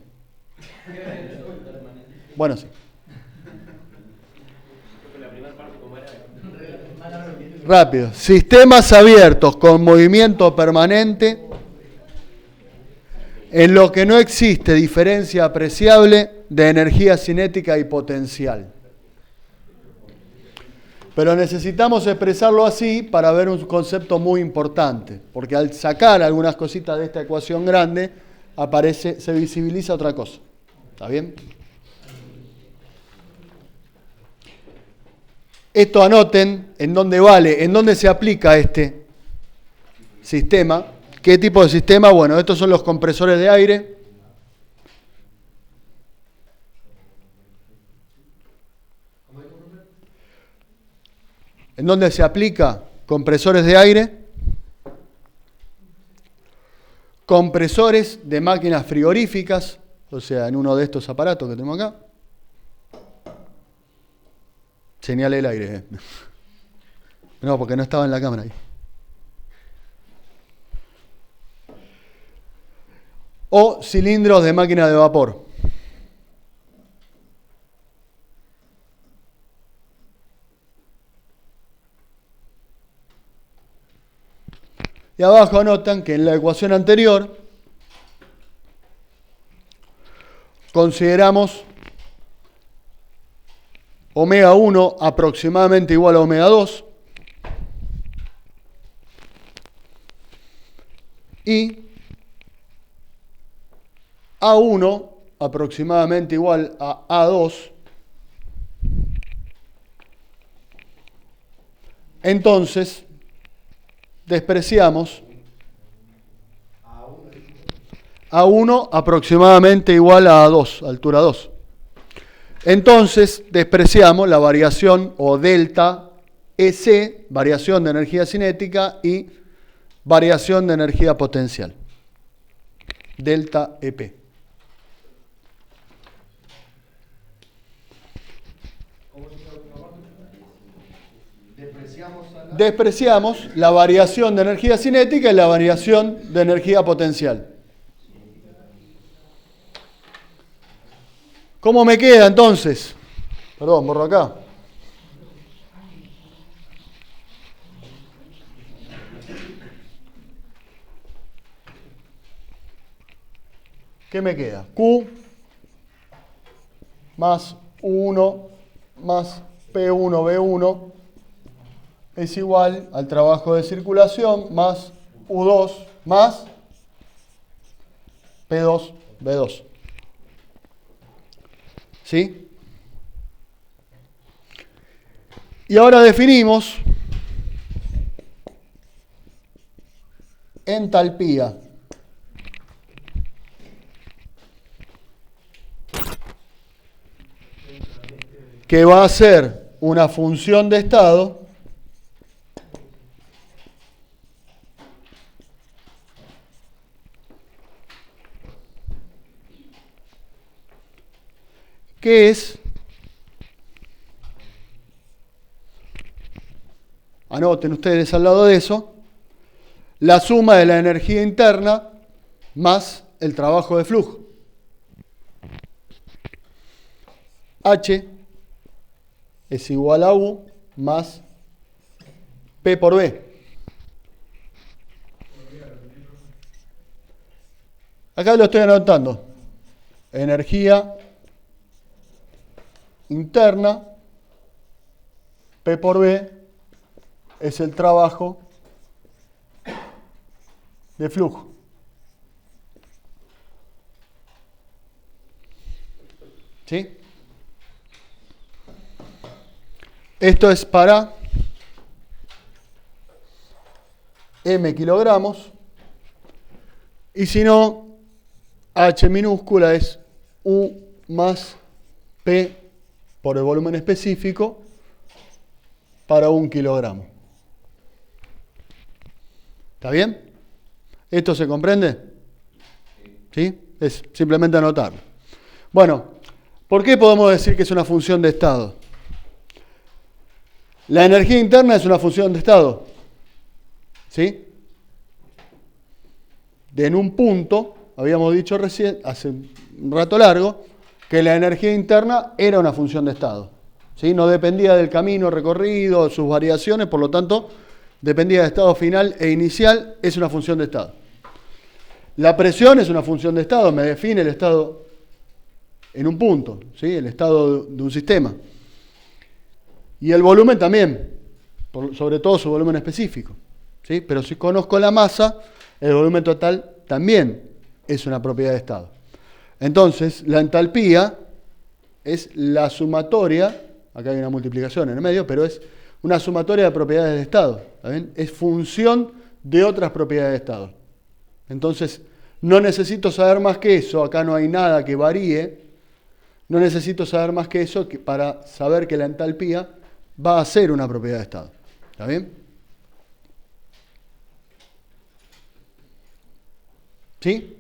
Bueno, sí. Rápido. Sistemas abiertos con movimiento permanente en lo que no existe diferencia apreciable de energía cinética y potencial. Pero necesitamos expresarlo así para ver un concepto muy importante, porque al sacar algunas cositas de esta ecuación grande, se visibiliza otra cosa. ¿Está bien? Esto anoten en dónde vale, en dónde se aplica este sistema. ¿Qué tipo de sistema? Bueno, estos son los compresores de aire. ¿En dónde se aplica? Compresores de aire. Compresores de máquinas frigoríficas, o sea, en uno de estos aparatos que tenemos acá. Señale el aire. No, porque no estaba en la cámara ahí. O cilindros de máquina de vapor. Y abajo anotan que en la ecuación anterior consideramos omega 1 aproximadamente igual a omega 2 y A1 aproximadamente igual a A2. Entonces, despreciamos A1 aproximadamente igual a A2, altura 2. Entonces, despreciamos la variación o delta EC, variación de energía cinética, y variación de energía potencial, delta EP. Despreciamos la variación de energía cinética y la variación de energía potencial. ¿Cómo me queda entonces? Perdón, borro acá. ¿Qué me queda? Q más U1 más P1B1 es igual al trabajo de circulación más U2 más P2B2. ¿Sí? Y ahora definimos entalpía. Que va a ser una función de estado que es, anoten ustedes al lado de eso, la suma de la energía interna más el trabajo de flujo. H es igual a U más P por B. Acá lo estoy anotando. Energía interna, P por B, es el trabajo de flujo. ¿Sí? Esto es para M kilogramos. Y si no, H minúscula es U más P por el volumen específico para 1 kilogramo. ¿Está bien? ¿Esto se comprende? ¿Sí? Es simplemente anotarlo. Bueno, ¿por qué podemos decir que es una función de estado? La energía interna es una función de estado. ¿Sí? En un punto, habíamos dicho recién, hace un rato largo, que la energía interna era una función de estado. ¿Sí? No dependía del camino recorrido, sus variaciones, por lo tanto, dependía del estado final e inicial, es una función de estado. La presión es una función de estado, me define el estado en un punto, ¿sí? El estado de un sistema. Y el volumen también, sobre todo su volumen específico. ¿Sí? Pero si conozco la masa, el volumen total también es una propiedad de estado. Entonces, la entalpía es la sumatoria, acá hay una multiplicación en el medio, pero es una sumatoria de propiedades de estado. ¿Está bien? Es función de otras propiedades de estado. Entonces, no necesito saber más que eso, acá no hay nada que varíe, no necesito saber más que eso para saber que la entalpía va a ser una propiedad de estado. ¿Está bien? ¿Sí?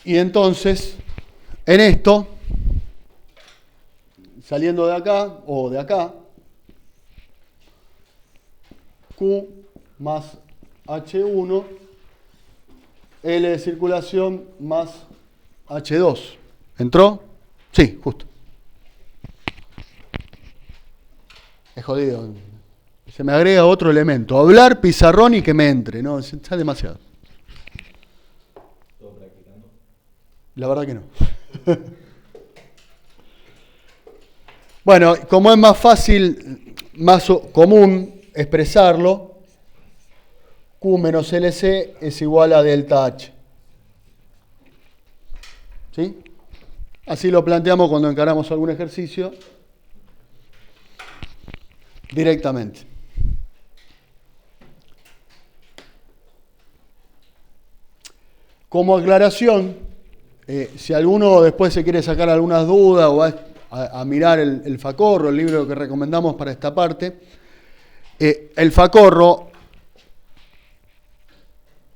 Y entonces, en esto, saliendo de acá, o de acá, Q más H1, L de circulación más H2. ¿Entró? Sí, justo. Es jodido. Se me agrega otro elemento. Hablar, pizarrón y que me entre. No, está demasiado. ¿Todo practicando? La verdad que no. Bueno, como es más fácil, más común expresarlo, Q menos LC es igual a delta H. ¿Sí? Así lo planteamos cuando encaramos algún ejercicio directamente. Como aclaración, si alguno después se quiere sacar algunas dudas o va a mirar el Facorro, el libro que recomendamos para esta parte, el Facorro,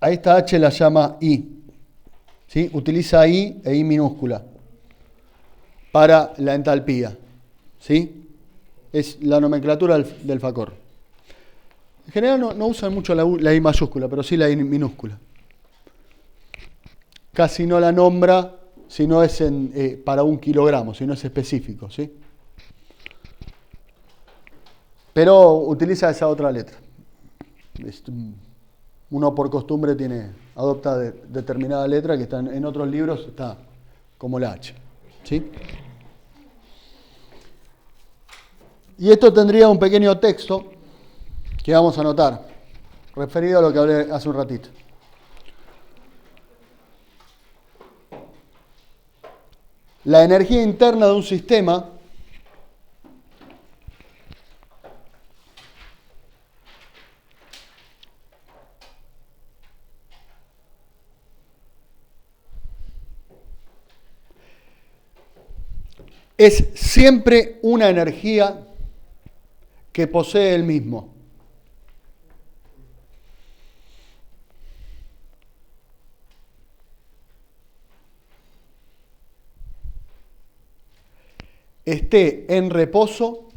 a esta H la llama I. ¿Sí? Utiliza I e I minúscula para la entalpía. ¿Sí? Es la nomenclatura del Facorro. En general no usan mucho la I mayúscula, pero sí la I minúscula. Casi no la nombra si no es para 1 kilogramo, si no es específico, ¿sí? Pero utiliza esa otra letra. Uno por costumbre adopta determinada letra que en otros libros está como la H. ¿Sí? Y esto tendría un pequeño texto que vamos a anotar, referido a lo que hablé hace un ratito. La energía interna de un sistema es siempre una energía que posee el mismo. Esté en reposo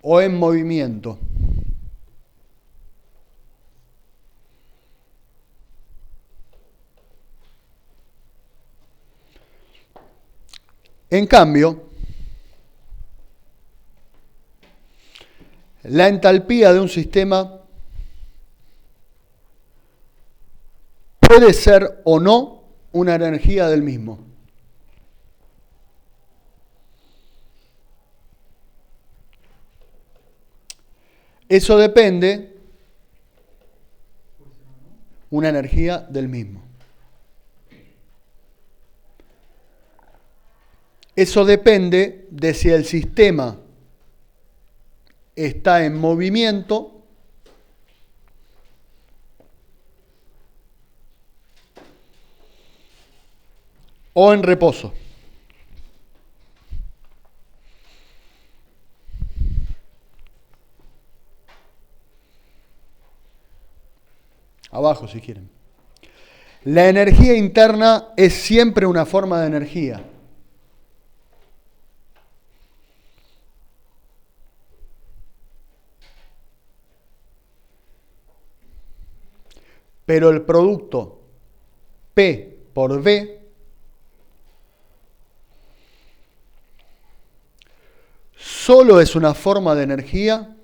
o en movimiento. En cambio, la entalpía de un sistema puede ser o no una energía del mismo. Eso depende, una energía del mismo. Eso depende de si el sistema está en movimiento o en reposo. Abajo si quieren. La energía interna es siempre una forma de energía. Pero el producto P por V solo es una forma de energía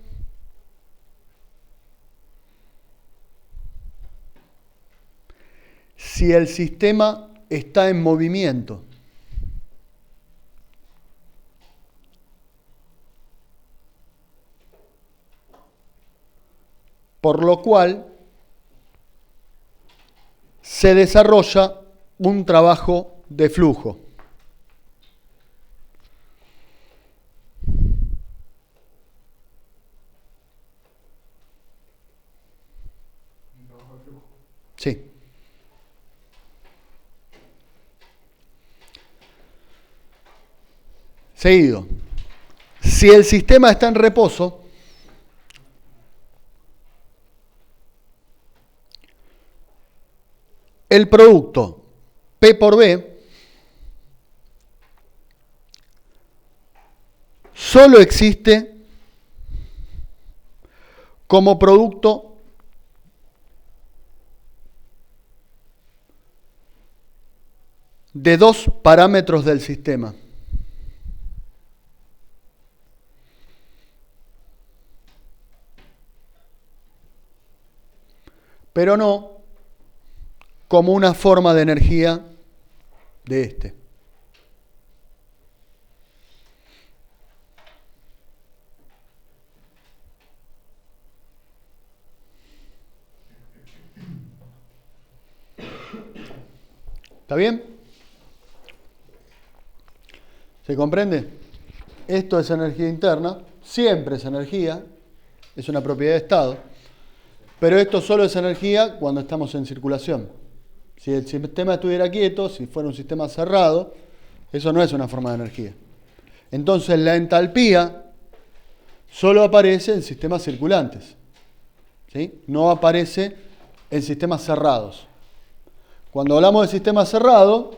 si el sistema está en movimiento. Por lo cual se desarrolla un trabajo de flujo. Sí. Seguido. Si el sistema está en reposo, el producto P por V solo existe como producto de dos parámetros del sistema. Pero no como una forma de energía de este. ¿Está bien? ¿Se comprende? Esto es energía interna, siempre es energía, es una propiedad de estado, pero esto solo es energía cuando estamos en circulación. Si el sistema estuviera quieto, si fuera un sistema cerrado, eso no es una forma de energía. Entonces la entalpía solo aparece en sistemas circulantes, ¿sí? No aparece en sistemas cerrados. Cuando hablamos de sistema cerrado,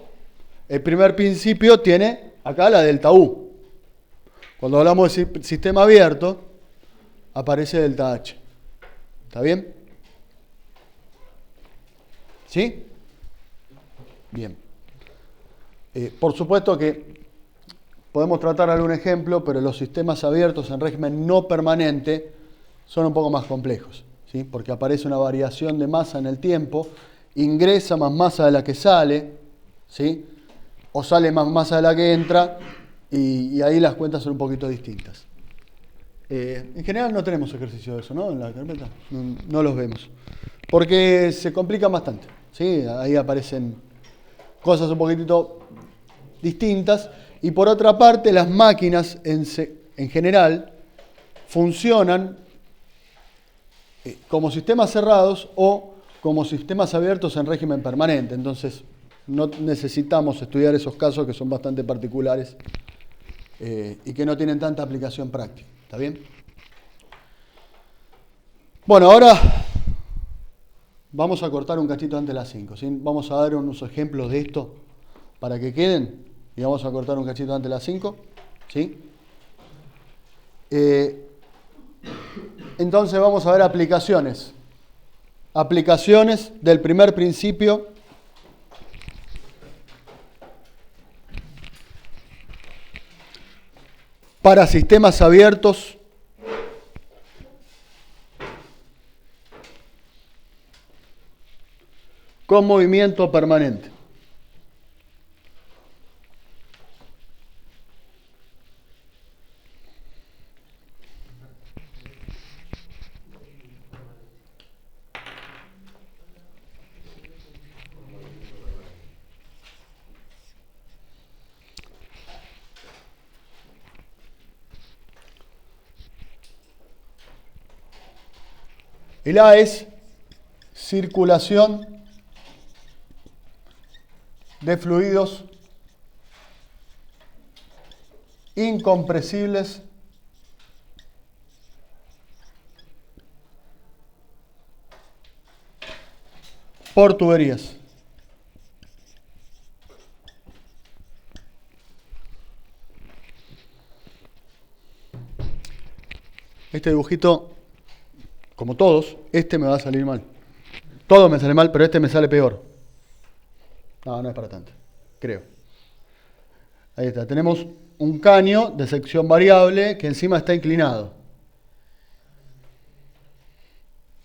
el primer principio tiene acá la delta U. Cuando hablamos de sistema abierto, aparece delta H. ¿Está bien? ¿Sí? Bien. Por supuesto que podemos tratar algún ejemplo, pero los sistemas abiertos en régimen no permanente son un poco más complejos, ¿sí? Porque aparece una variación de masa en el tiempo, ingresa más masa de la que sale, ¿sí? O sale más masa de la que entra, y ahí las cuentas son un poquito distintas. En general no tenemos ejercicio de eso, ¿no? En la carpeta no los vemos, porque se complican bastante, ¿sí? Ahí aparecen cosas un poquitito distintas, y por otra parte las máquinas en general funcionan como sistemas cerrados o como sistemas abiertos en régimen permanente. Entonces no necesitamos estudiar esos casos que son bastante particulares y que no tienen tanta aplicación práctica. ¿Está bien? Bueno, ahora vamos a cortar un cachito antes de las 5. ¿Sí? Vamos a dar unos ejemplos de esto para que queden y vamos a cortar un cachito antes de las 5. ¿Sí? Entonces vamos a ver aplicaciones. Aplicaciones del primer principio para sistemas abiertos con movimiento permanente. El A es circulación de fluidos incompresibles por tuberías. Este dibujito, como todos, este me va a salir mal. Todo me sale mal, pero este me sale peor. No, no es para tanto, creo. Ahí está, tenemos un caño de sección variable que encima está inclinado.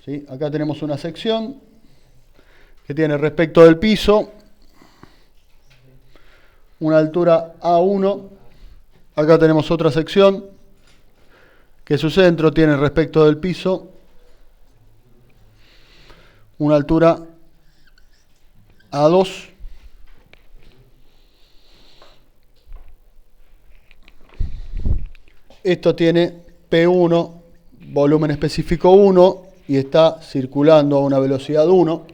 ¿Sí? Acá tenemos una sección que tiene respecto del piso una altura A1. Acá tenemos otra sección que su centro tiene respecto del piso una altura A2. Esto tiene P1, volumen específico 1, y está circulando a una velocidad 1.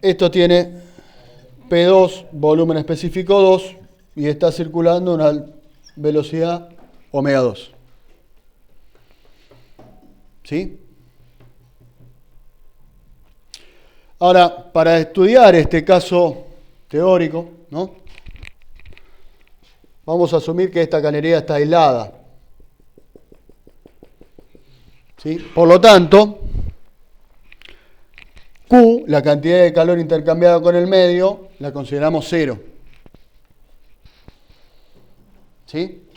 Esto tiene P2, volumen específico 2, y está circulando a una velocidad omega 2. ¿Sí? Ahora, para estudiar este caso teórico, ¿no? Vamos a asumir que esta cañería está aislada. ¿Sí? Por lo tanto, Q, la cantidad de calor intercambiada con el medio, la consideramos 0. ¿Sí?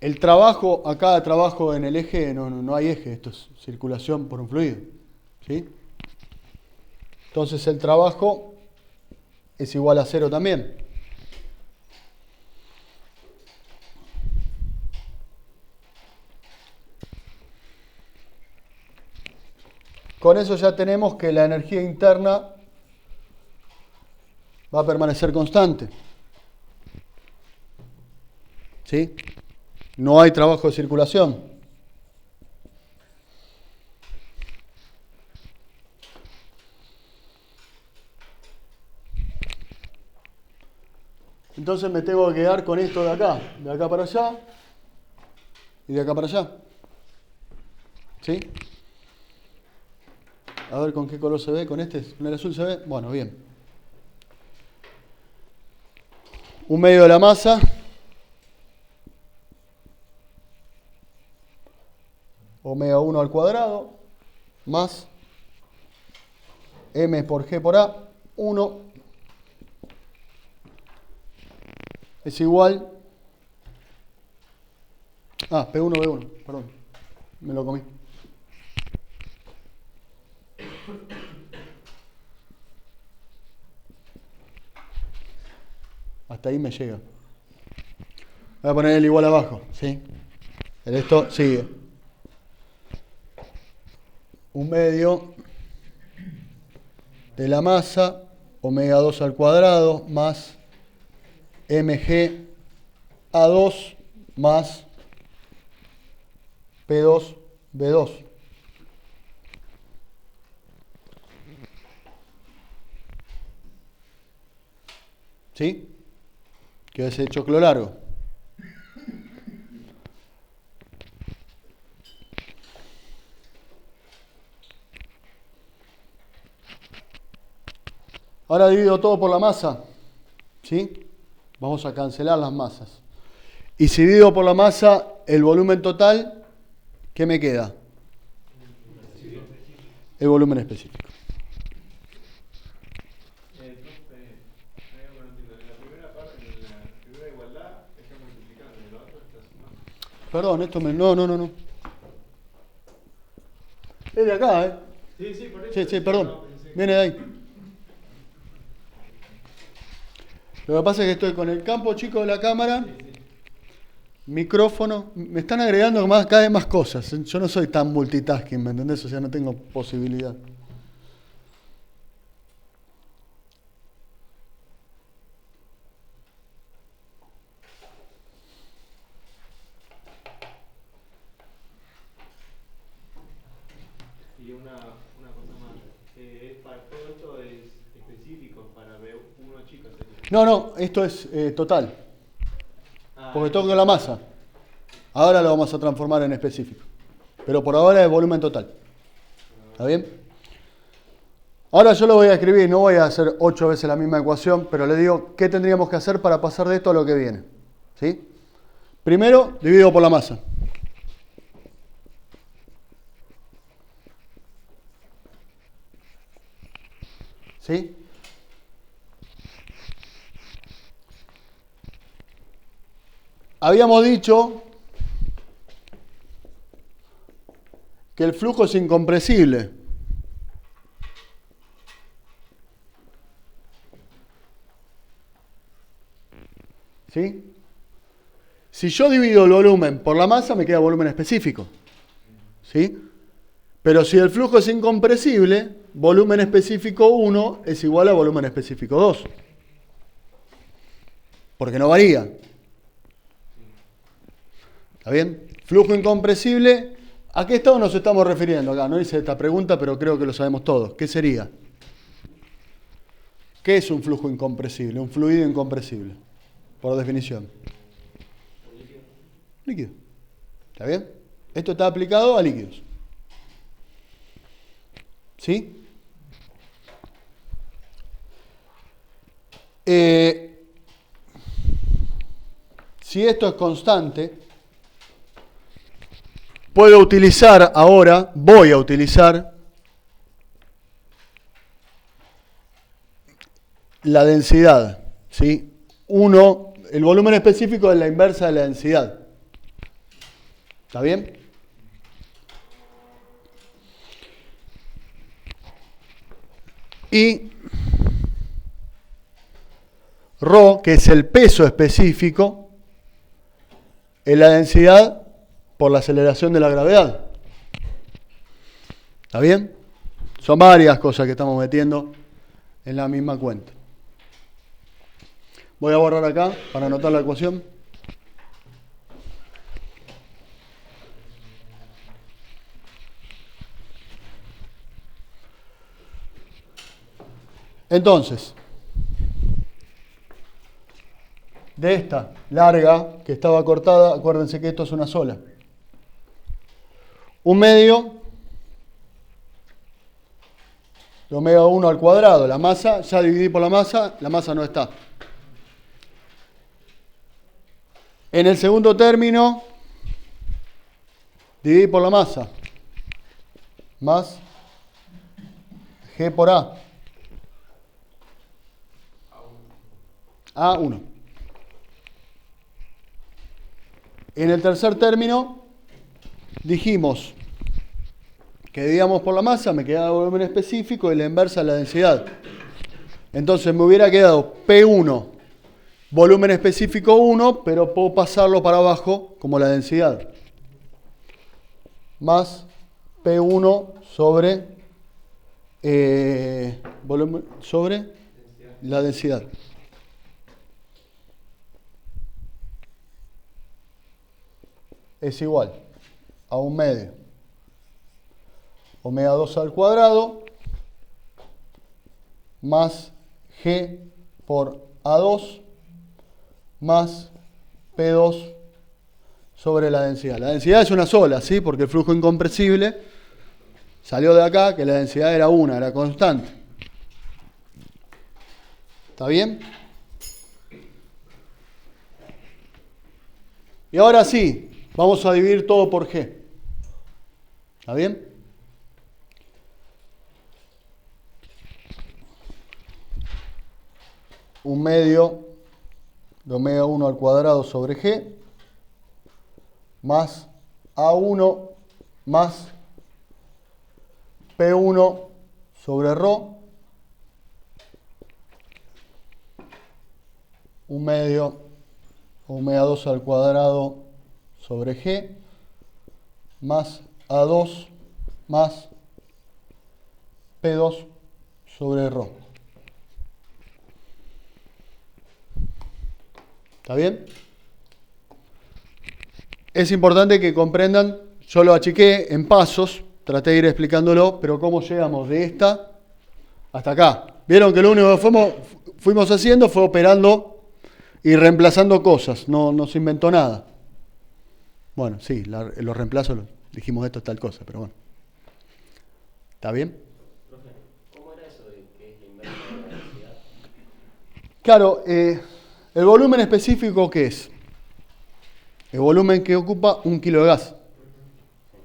El trabajo, acá trabajo en el eje, no hay eje, esto es circulación por un fluido. ¿Sí? Entonces el trabajo es igual a 0 también. Con eso ya tenemos que la energía interna va a permanecer constante. ¿Sí? No hay trabajo de circulación. Entonces me tengo que quedar con esto de acá para allá y de acá para allá. ¿Sí? A ver con qué color se ve, con este, con el azul se ve. Bueno, bien. Un medio de la masa omega 1 al cuadrado más M por G por A, 1 es igual... P1, B1, perdón, me lo comí. Hasta ahí me llega. Voy a poner el igual abajo, ¿sí? El esto sigue. 1/2 de la masa, omega 2 al cuadrado, más mg A2 más P2 B2. ¿Sí? Queda ese choclo largo. Ahora divido todo por la masa. ¿Sí? Vamos a cancelar las masas. Y si divido por la masa el volumen total, ¿qué me queda? El volumen específico. Perdón, esto me... No. Es de acá, ¿eh? Sí, por eso. Sí, perdón. Viene de ahí. Lo que pasa es que estoy con el campo chico de la cámara, micrófono. Me están agregando cada vez más cosas. Yo no soy tan multitasking, ¿me entendés? O sea, no tengo posibilidad. Y una cosa más, para todo esto es específico para B1 chicos. No, esto es total. Porque toco la masa. Ahora lo vamos a transformar en específico. Pero por ahora es volumen total. ¿Está bien? Ahora yo lo voy a escribir, no voy a hacer 8 veces la misma ecuación, pero le digo qué tendríamos que hacer para pasar de esto a lo que viene. ¿Sí? Primero, divido por la masa. ¿Sí? Habíamos dicho que el flujo es incompresible. ¿Sí? Si yo divido el volumen por la masa, me queda volumen específico. ¿Sí? Pero si el flujo es incompresible, volumen específico 1 es igual a volumen específico 2. Porque no varía. ¿Está bien? Flujo incompresible, ¿a qué estado nos estamos refiriendo acá? No hice esta pregunta, pero creo que lo sabemos todos. ¿Qué sería? ¿Qué es un flujo incompresible? Un fluido incompresible, por definición. Líquido. ¿Está bien? Esto está aplicado a líquidos. ¿Sí? Si esto es constante, voy a utilizar la densidad. ¿Sí? El volumen específico es la inversa de la densidad. ¿Está bien? Y ρ, que es el peso específico, es la densidad por la aceleración de la gravedad. ¿Está bien? Son varias cosas que estamos metiendo en la misma cuenta. Voy a borrar acá para anotar la ecuación. Entonces, de esta larga que estaba cortada, acuérdense que esto es una sola. 1/2 de omega 1 al cuadrado. La masa, ya dividí por la masa no está. En el segundo término, dividí por la masa. Más G por A. A1. En el tercer término dijimos que dividíamos por la masa, me quedaba el volumen específico y la inversa la densidad. Entonces me hubiera quedado P1, volumen específico 1, pero puedo pasarlo para abajo como la densidad. Más P1 sobre, volumen, sobre la densidad. Es igual a 1/2 omega 2 al cuadrado más G por A2 más P2 sobre la densidad. La densidad es una sola, ¿sí? Porque el flujo incompresible salió de acá, que la densidad era una, era constante. ¿Está bien? Y ahora sí, vamos a dividir todo por G. ¿Está bien? Un medio de omega 1 al cuadrado sobre G más A1 más P1 sobre ρ, un medio omega 2 al cuadrado sobre G más A2 más P2 sobre ρ. ¿Está bien? Es importante que comprendan, yo lo achiqué en pasos, traté de ir explicándolo, pero cómo llegamos de esta hasta acá. Vieron que lo único que fuimos haciendo fue operando y reemplazando cosas, no se inventó nada. Bueno, sí, los reemplazos, dijimos esto es tal cosa, pero bueno. ¿Está bien? Profe, ¿cómo era eso de que es la inversa de la densidad? Claro, el volumen específico, ¿qué es? El volumen que ocupa 1 kilo de gas.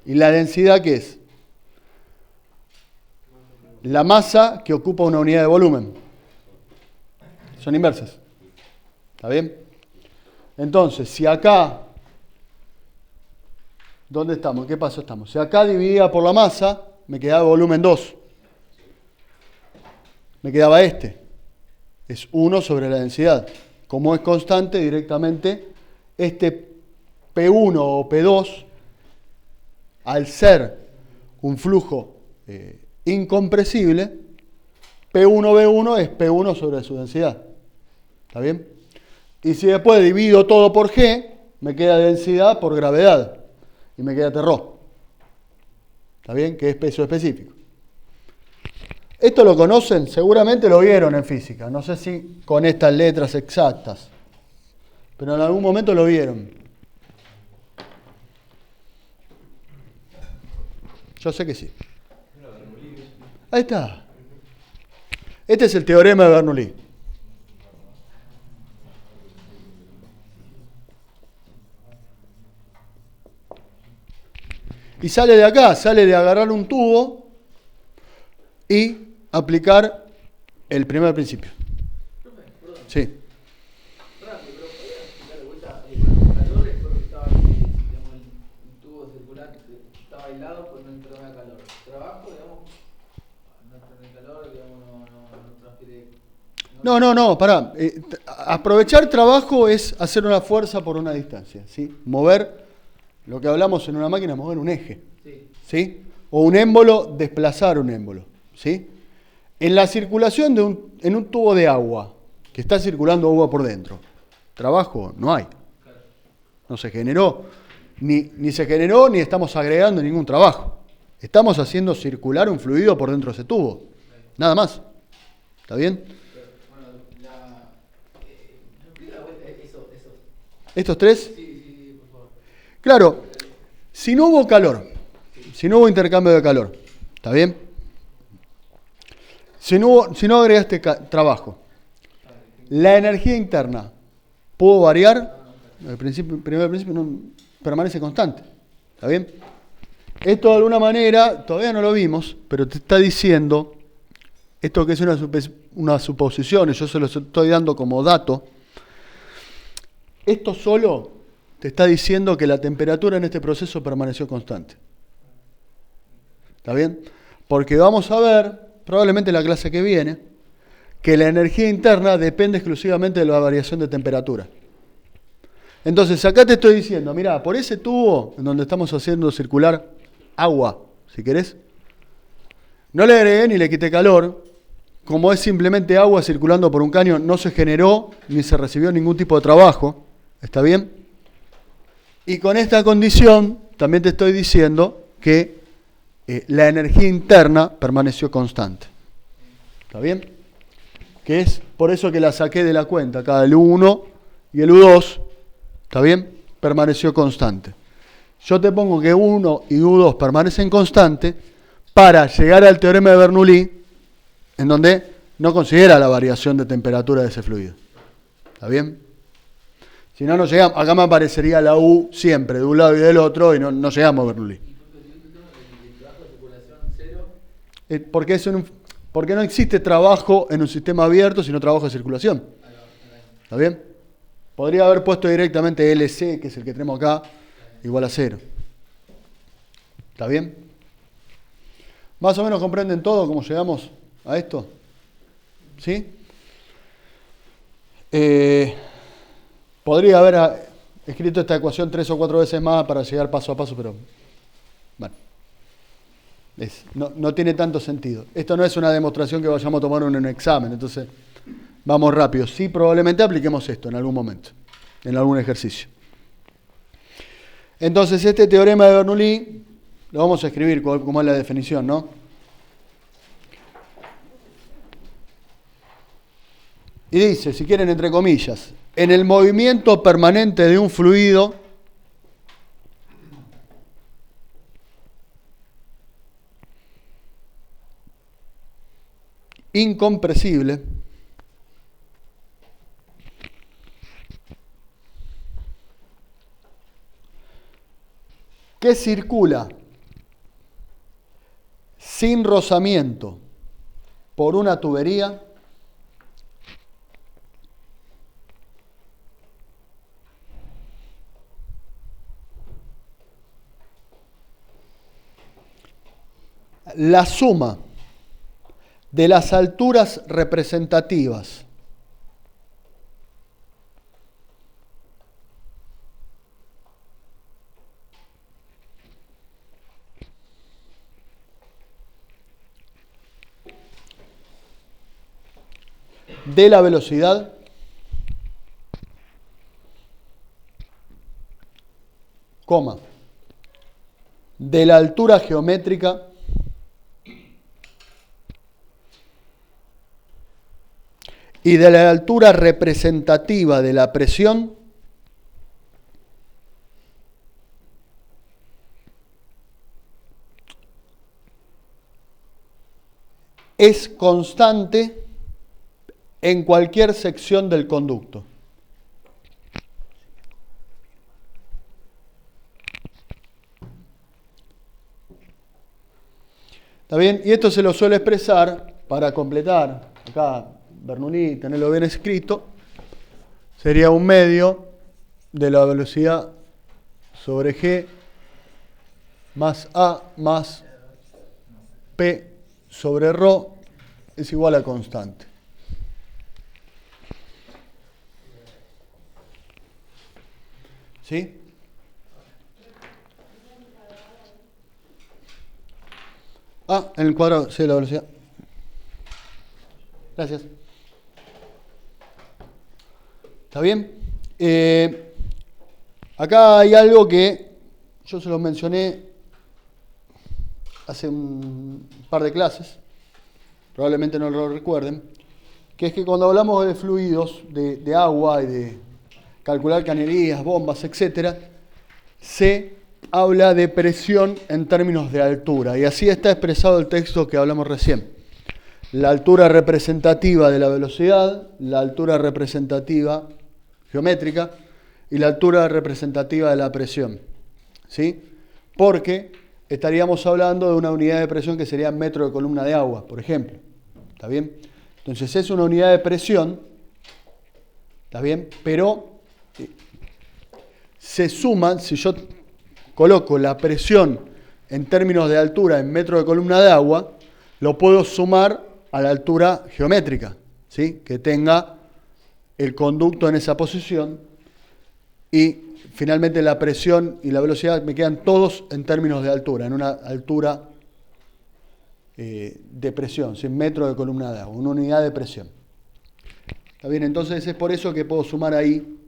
¿Y la densidad qué es? La masa que ocupa una unidad de volumen. Son inversas. ¿Está bien? Entonces, si acá, ¿dónde estamos? ¿En qué paso estamos? Si acá dividida por la masa, me quedaba volumen 2. Me quedaba este. Es 1 sobre la densidad. Como es constante, directamente, este P1 o P2, al ser un flujo incompresible, P1V1 es P1 sobre su densidad. ¿Está bien? Y si después divido todo por G, me queda densidad por gravedad. Y me queda terror. ¿Está bien? Que es peso específico. Esto lo conocen, seguramente lo vieron en física. No sé si con estas letras exactas. Pero en algún momento lo vieron. Yo sé que sí. Ahí está. Este es el teorema de Bernoulli. Y sale de acá, sale de agarrar un tubo y aplicar el primer principio. Sí. Rápido, pero ¿podría explicar de vuelta el calor? Es porque estaba, digamos, el tubo circular que estaba aislado, pues no entró en calor. Trabajo, digamos, no entró en calor, digamos, no transfiere. No, pará. Aprovechar trabajo es hacer una fuerza por una distancia, ¿sí? Mover, lo que hablamos en una máquina, mover un eje, Sí. ¿sí? O un émbolo, desplazar un émbolo, ¿sí? En la circulación en un tubo de agua, que está circulando agua por dentro, trabajo no hay. No se generó, ni se generó, ni estamos agregando ningún trabajo. Estamos haciendo circular un fluido por dentro de ese tubo. Nada más. ¿Está bien? Bueno, ¿me explica de vuelta eso? ¿Estos tres? Sí, por favor. Claro, si no hubo calor, si no hubo intercambio de calor, ¿está bien? Si no agregaste trabajo, la energía interna pudo variar, el primer principio no, permanece constante, ¿está bien? Esto de alguna manera, todavía no lo vimos, pero te está diciendo esto que es una suposición, y yo se lo estoy dando como dato, esto solo te está diciendo que la temperatura en este proceso permaneció constante. ¿Está bien? Porque vamos a ver, probablemente en la clase que viene, que la energía interna depende exclusivamente de la variación de temperatura. Entonces, acá te estoy diciendo, mirá, por ese tubo en donde estamos haciendo circular agua, si querés, no le agregué ni le quité calor. Como es simplemente agua circulando por un caño, no se generó ni se recibió ningún tipo de trabajo. ¿Está bien? Y con esta condición, también te estoy diciendo que la energía interna permaneció constante. ¿Está bien? Que es por eso que la saqué de la cuenta. Acá el U1 y el U2, ¿está bien? Permaneció constante. Yo te pongo que U1 y U2 permanecen constantes para llegar al teorema de Bernoulli, en donde no considera la variación de temperatura de ese fluido. ¿Está bien? Si no, no llegamos. Acá me aparecería la U siempre, de un lado y del otro, y no llegamos a Bernoulli. Porque no existe trabajo en un sistema abierto, sino trabajo de circulación. ¿Está bien? Podría haber puesto directamente LC, que es el que tenemos acá, igual a 0. ¿Está bien? ¿Más o menos comprenden todo cómo llegamos a esto? ¿Sí? Podría haber escrito esta ecuación 3 o 4 veces más para llegar paso a paso, pero bueno, no tiene tanto sentido. Esto no es una demostración que vayamos a tomar en un examen, entonces vamos rápido. Sí, probablemente apliquemos esto en algún momento, en algún ejercicio. Entonces, este teorema de Bernoulli lo vamos a escribir como es la definición, ¿no? Y dice, si quieren entre comillas, en el movimiento permanente de un fluido, incompresible, que circula sin rozamiento por una tubería, la suma de las alturas representativas de la velocidad coma de la altura geométrica y de la altura representativa de la presión es constante en cualquier sección del conducto. ¿Está bien? Y esto se lo suele expresar para completar. Acá, Bernoulli, tenerlo bien escrito, sería un medio de la velocidad sobre G más A más P sobre ρ es igual a constante. ¿Sí? En el cuadrado, sí, la velocidad. Gracias. ¿Está bien? Acá hay algo que yo se lo mencioné hace un par de clases, probablemente no lo recuerden, que es que cuando hablamos de fluidos, de agua y de calcular cañerías, bombas, etc., se habla de presión en términos de altura, y así está expresado el texto que hablamos recién. La altura representativa de la velocidad, la altura representativa geométrica y la altura representativa de la presión. ¿Sí? Porque estaríamos hablando de una unidad de presión que sería metro de columna de agua, por ejemplo. ¿Está bien? Entonces es una unidad de presión, ¿está bien? Pero se suman, si yo coloco la presión en términos de altura en metro de columna de agua, lo puedo sumar a la altura geométrica, ¿sí? Que tenga el conducto en esa posición, y finalmente la presión y la velocidad me quedan todos en términos de altura, en una altura de presión, 100 metros de columna de agua, una unidad de presión. ¿Está bien? Entonces es por eso que puedo sumar ahí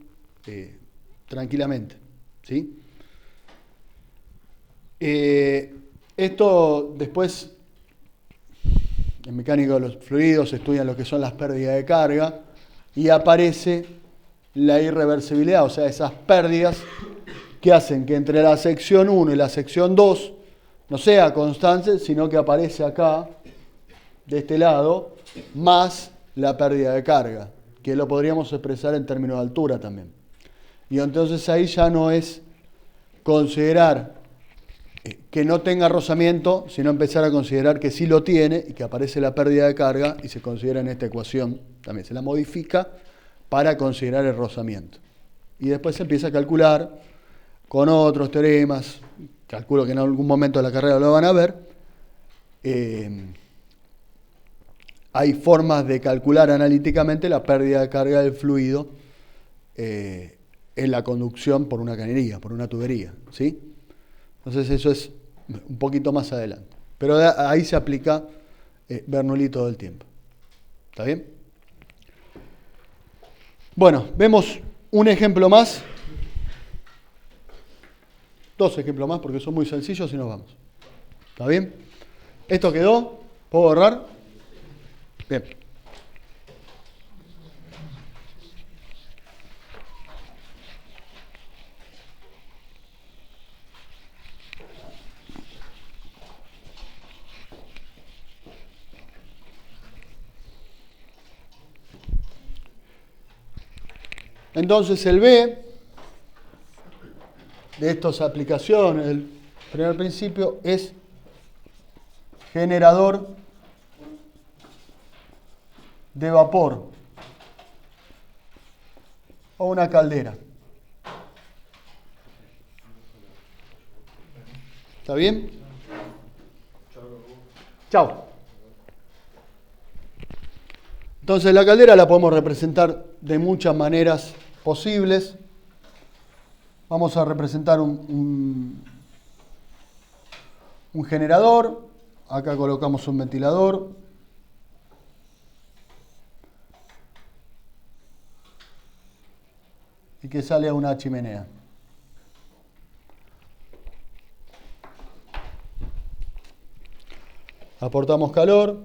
tranquilamente, ¿sí? Esto después, en mecánica de los fluidos, se estudian lo que son las pérdidas de carga y aparece la irreversibilidad, o sea, esas pérdidas que hacen que entre la sección 1 y la sección 2 no sea constante, sino que aparece acá, de este lado, más la pérdida de carga, que lo podríamos expresar en términos de altura también. Y entonces ahí ya no es considerar que no tenga rozamiento, sino empezar a considerar que sí lo tiene y que aparece la pérdida de carga y se considera en esta ecuación, también se la modifica para considerar el rozamiento. Y después se empieza a calcular con otros teoremas, calculo que en algún momento de la carrera lo van a ver. Hay formas de calcular analíticamente la pérdida de carga del fluido en la conducción por una cañería, por una tubería, ¿sí? Entonces eso es un poquito más adelante. Pero ahí se aplica Bernoulli todo el tiempo. ¿Está bien? Bueno, vemos un ejemplo más. Dos ejemplos más porque son muy sencillos y nos vamos. ¿Está bien? ¿Esto quedó? ¿Puedo borrar? Bien. Entonces el B de estas aplicaciones del primer principio es generador de vapor o una caldera. ¿Está bien? Chao. Entonces la caldera la podemos representar de muchas maneras posibles. Vamos a representar un generador. Acá colocamos un ventilador. Y que sale a una chimenea. Aportamos calor,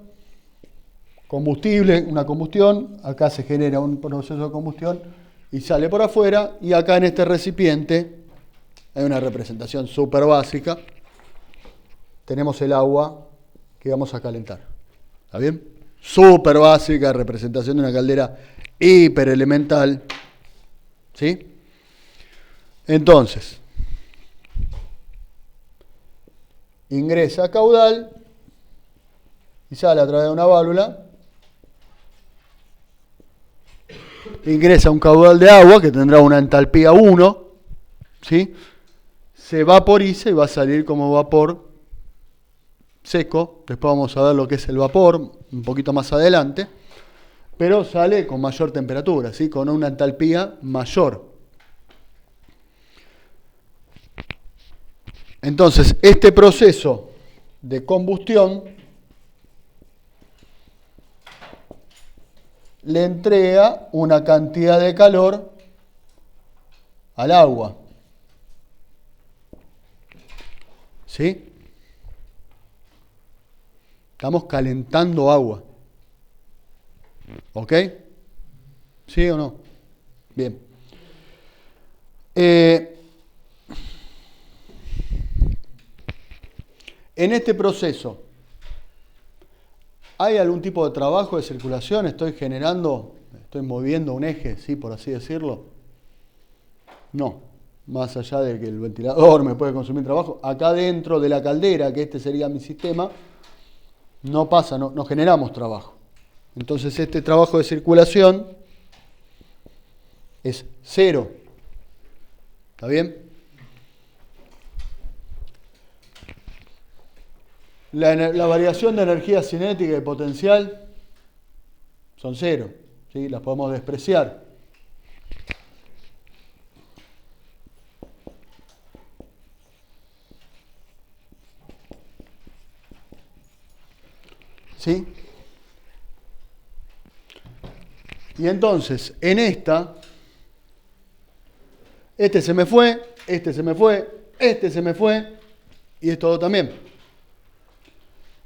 combustible, una combustión. Acá se genera un proceso de combustión y sale por afuera, y acá en este recipiente hay una representación súper básica. Tenemos el agua que vamos a calentar. ¿Está bien? Súper básica, representación de una caldera hiper elemental. ¿Sí? Entonces, ingresa a caudal y sale a través de una válvula. Ingresa un caudal de agua que tendrá una entalpía 1, ¿sí? Se vaporiza y va a salir como vapor seco. Después vamos a ver lo que es el vapor un poquito más adelante, pero sale con mayor temperatura, ¿sí? Con una entalpía mayor. Entonces, este proceso de combustión le entrega una cantidad de calor al agua. ¿Sí? Estamos calentando agua. ¿Ok? ¿Sí o no? Bien. En este proceso, ¿hay algún tipo de trabajo de circulación? ¿Estoy moviendo un eje, sí, por así decirlo? No, más allá de que el ventilador me puede consumir trabajo. Acá dentro de la caldera, que este sería mi sistema, no pasa, no generamos trabajo. Entonces este trabajo de circulación es 0. ¿Está bien? La variación de energía cinética y potencial son 0. ¿Sí? Las podemos despreciar. ¿Sí? Y entonces, en esta, este se me fue, este se me fue, este se me fue, y esto todo también.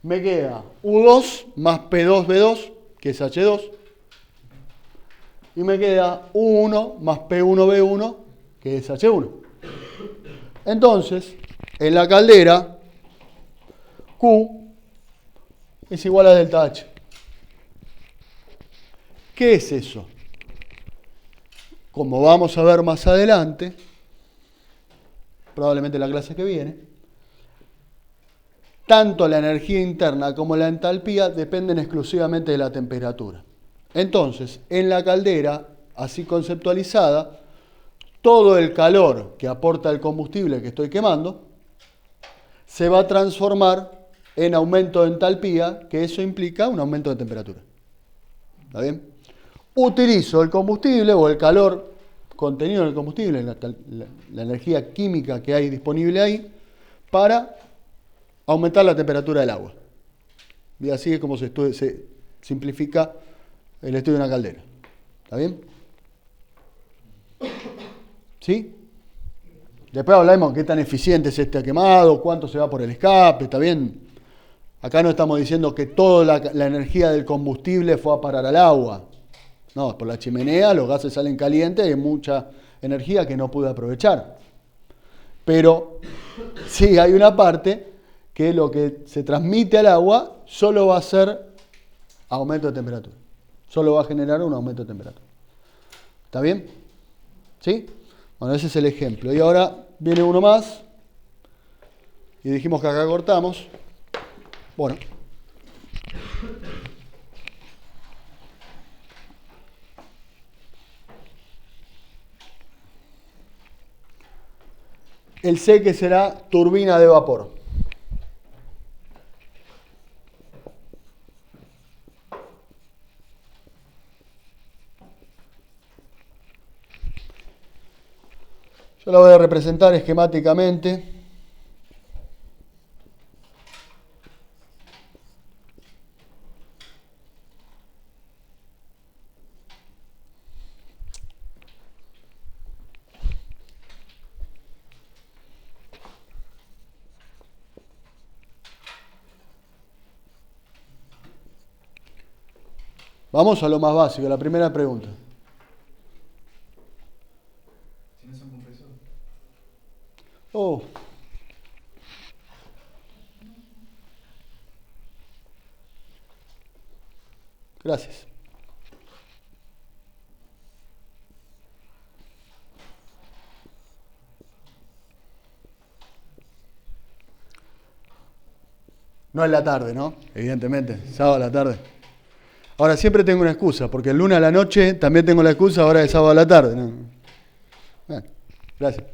Me queda U2 más P2B2, que es H2, y me queda U1 más P1B1, que es H1. Entonces, en la caldera, Q es igual a delta H. ¿Qué es eso? Como vamos a ver más adelante, probablemente en la clase que viene, tanto la energía interna como la entalpía dependen exclusivamente de la temperatura. Entonces, en la caldera, así conceptualizada, todo el calor que aporta el combustible que estoy quemando se va a transformar en aumento de entalpía, que eso implica un aumento de temperatura. ¿Está bien? Utilizo el combustible o el calor contenido en el combustible, la energía química que hay disponible ahí, para aumentar la temperatura del agua. Y así es como se simplifica el estudio de una caldera. ¿Está bien? ¿Sí? Después hablamos de qué tan eficiente es este quemado, cuánto se va por el escape, ¿está bien? Acá no estamos diciendo que toda la energía del combustible fue a parar al agua. No, por la chimenea los gases salen calientes y hay mucha energía que no pude aprovechar. Pero sí hay una parte que lo que se transmite al agua solo va a ser aumento de temperatura. Solo va a generar un aumento de temperatura. ¿Está bien? ¿Sí? Bueno, ese es el ejemplo. Y ahora viene uno más. Y dijimos que acá cortamos. Bueno. El C que será turbina de vapor. Yo la voy a representar esquemáticamente. Vamos a lo más básico, la primera pregunta. Si no son compresores. Oh. Gracias. No es la tarde, ¿no? Evidentemente, sábado a la tarde. Ahora siempre tengo una excusa, porque el lunes a la noche también tengo la excusa, ahora es sábado a la tarde, ¿no? Bueno, gracias.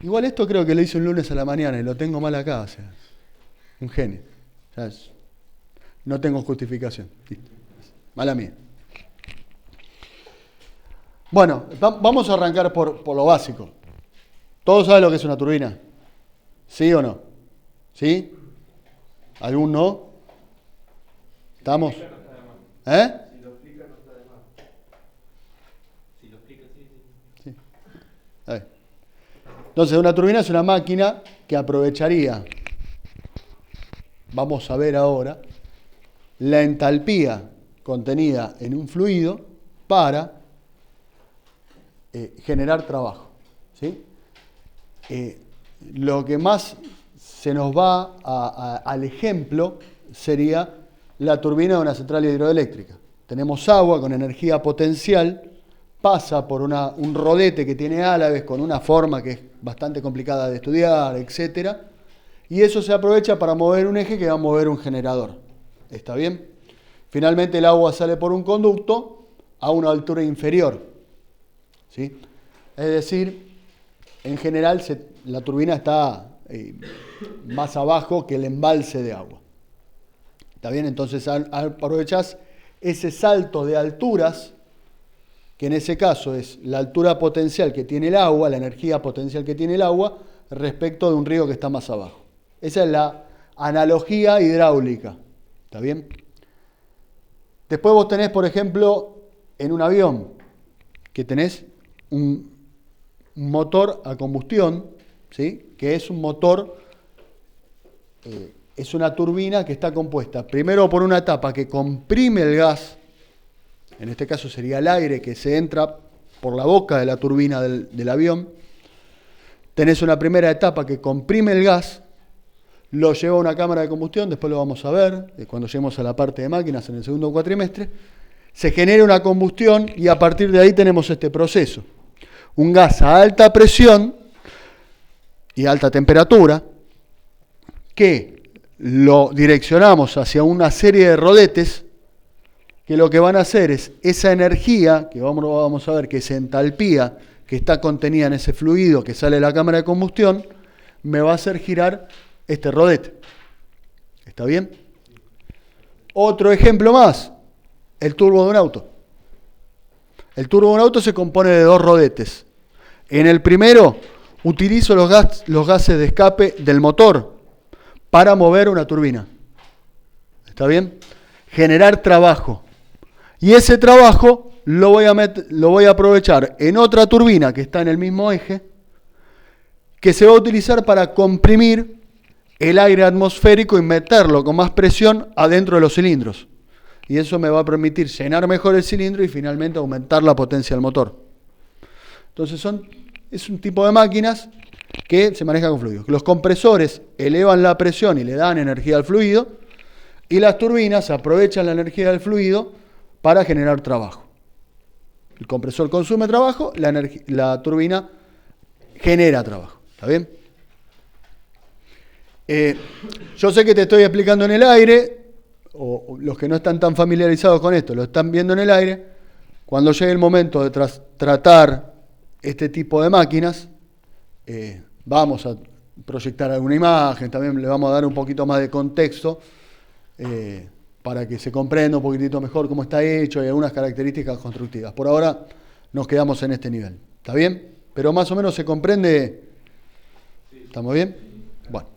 Igual esto creo que lo hice un lunes a la mañana y lo tengo mal acá, o sea, un genio. O sea, no tengo justificación. Listo. Mala mía. Bueno, vamos a arrancar por lo básico. ¿Todos saben lo que es una turbina? ¿Sí o no? ¿Sí? ¿Algún no? ¿Estamos? ¿Eh? Si lo explica, no está de más. Si lo explica, sí. Sí. A ver. Entonces, una turbina es una máquina que aprovecharía, vamos a ver ahora, la entalpía contenida en un fluido para generar trabajo. ¿Sí? Lo que más se nos va al ejemplo sería la turbina de una central hidroeléctrica. Tenemos agua con energía potencial, pasa por un rodete que tiene álabes con una forma que es bastante complicada de estudiar, etc. Y eso se aprovecha para mover un eje que va a mover un generador. ¿Está bien? Finalmente el agua sale por un conducto a una altura inferior, ¿sí? Es decir, en general la turbina está más abajo que el embalse de agua. ¿Está bien? Entonces aprovechás ese salto de alturas, que en ese caso es la altura potencial que tiene el agua, la energía potencial que tiene el agua, respecto de un río que está más abajo. Esa es la analogía hidráulica. ¿Está bien? Después vos tenés, por ejemplo, en un avión, que tenés un motor a combustión, ¿sí? Que es un motor, es una turbina que está compuesta primero por una etapa que comprime el gas, en este caso sería el aire que se entra por la boca de la turbina del avión. Tenés una primera etapa que comprime el gas, lo lleva a una cámara de combustión, después lo vamos a ver, cuando lleguemos a la parte de máquinas en el segundo cuatrimestre. Se genera una combustión y a partir de ahí tenemos este proceso. Un gas a alta presión y alta temperatura, que lo direccionamos hacia una serie de rodetes, que lo que van a hacer es esa energía, que vamos a ver que es entalpía, que está contenida en ese fluido que sale de la cámara de combustión, me va a hacer girar este rodete. ¿Está bien? Otro ejemplo más, el turbo de un auto. El turbo de un auto se compone de dos rodetes. En el primero utilizo los gases de escape del motor para mover una turbina. ¿Está bien? Generar trabajo. Y ese trabajo lo voy a aprovechar en otra turbina que está en el mismo eje, que se va a utilizar para comprimir el aire atmosférico y meterlo con más presión adentro de los cilindros. Y eso me va a permitir llenar mejor el cilindro y finalmente aumentar la potencia del motor. Entonces es un tipo de máquinas que se maneja con fluidos. Los compresores elevan la presión y le dan energía al fluido, y las turbinas aprovechan la energía del fluido para generar trabajo. El compresor consume trabajo, la turbina genera trabajo. ¿Está bien? Yo sé que te estoy explicando en el aire, o los que no están tan familiarizados con esto lo están viendo en el aire. Cuando llegue el momento de tratar este tipo de máquinas, vamos a proyectar alguna imagen, también le vamos a dar un poquito más de contexto para que se comprenda un poquitito mejor cómo está hecho y algunas características constructivas. Por ahora nos quedamos en este nivel. ¿Está bien? Pero más o menos se comprende. ¿Estamos bien? Bueno.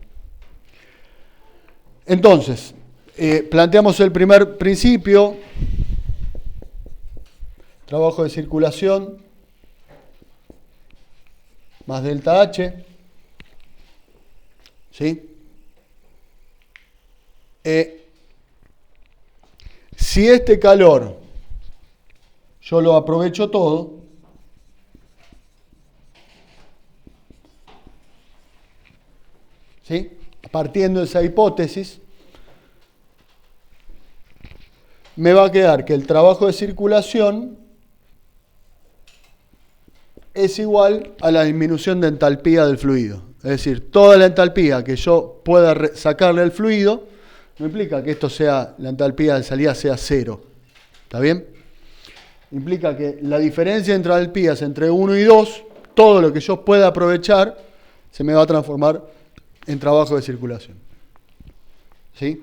Entonces, planteamos el primer principio, trabajo de circulación más delta H, ¿sí? Si este calor yo lo aprovecho todo, ¿sí? Partiendo de esa hipótesis, me va a quedar que el trabajo de circulación es igual a la disminución de entalpía del fluido. Es decir, toda la entalpía que yo pueda sacarle al fluido, no implica que la entalpía de salida sea cero. ¿Está bien? Implica que la diferencia entre entalpías entre 1 y 2, todo lo que yo pueda aprovechar, se me va a transformar en trabajo de circulación. ¿Sí?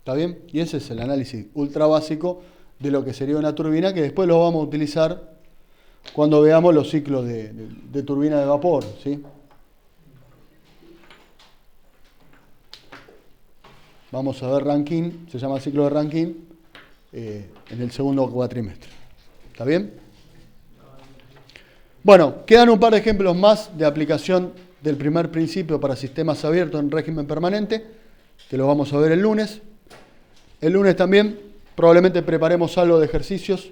¿Está bien? Y ese es el análisis ultra básico de lo que sería una turbina, que después lo vamos a utilizar cuando veamos los ciclos de turbina de vapor, ¿sí? Vamos a ver Rankine, se llama ciclo de Rankine, en el segundo cuatrimestre. ¿Está bien? Bueno, quedan un par de ejemplos más de aplicación del primer principio para sistemas abiertos en régimen permanente, que lo vamos a ver el lunes. El lunes también probablemente preparemos algo de ejercicios,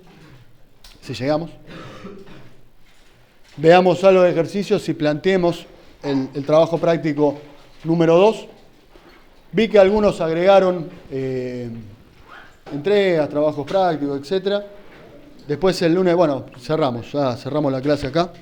si llegamos. Veamos algo de ejercicios y planteemos el trabajo práctico número 2. Vi que algunos agregaron entregas, trabajos prácticos, etc. Después el lunes, bueno, cerramos la clase acá.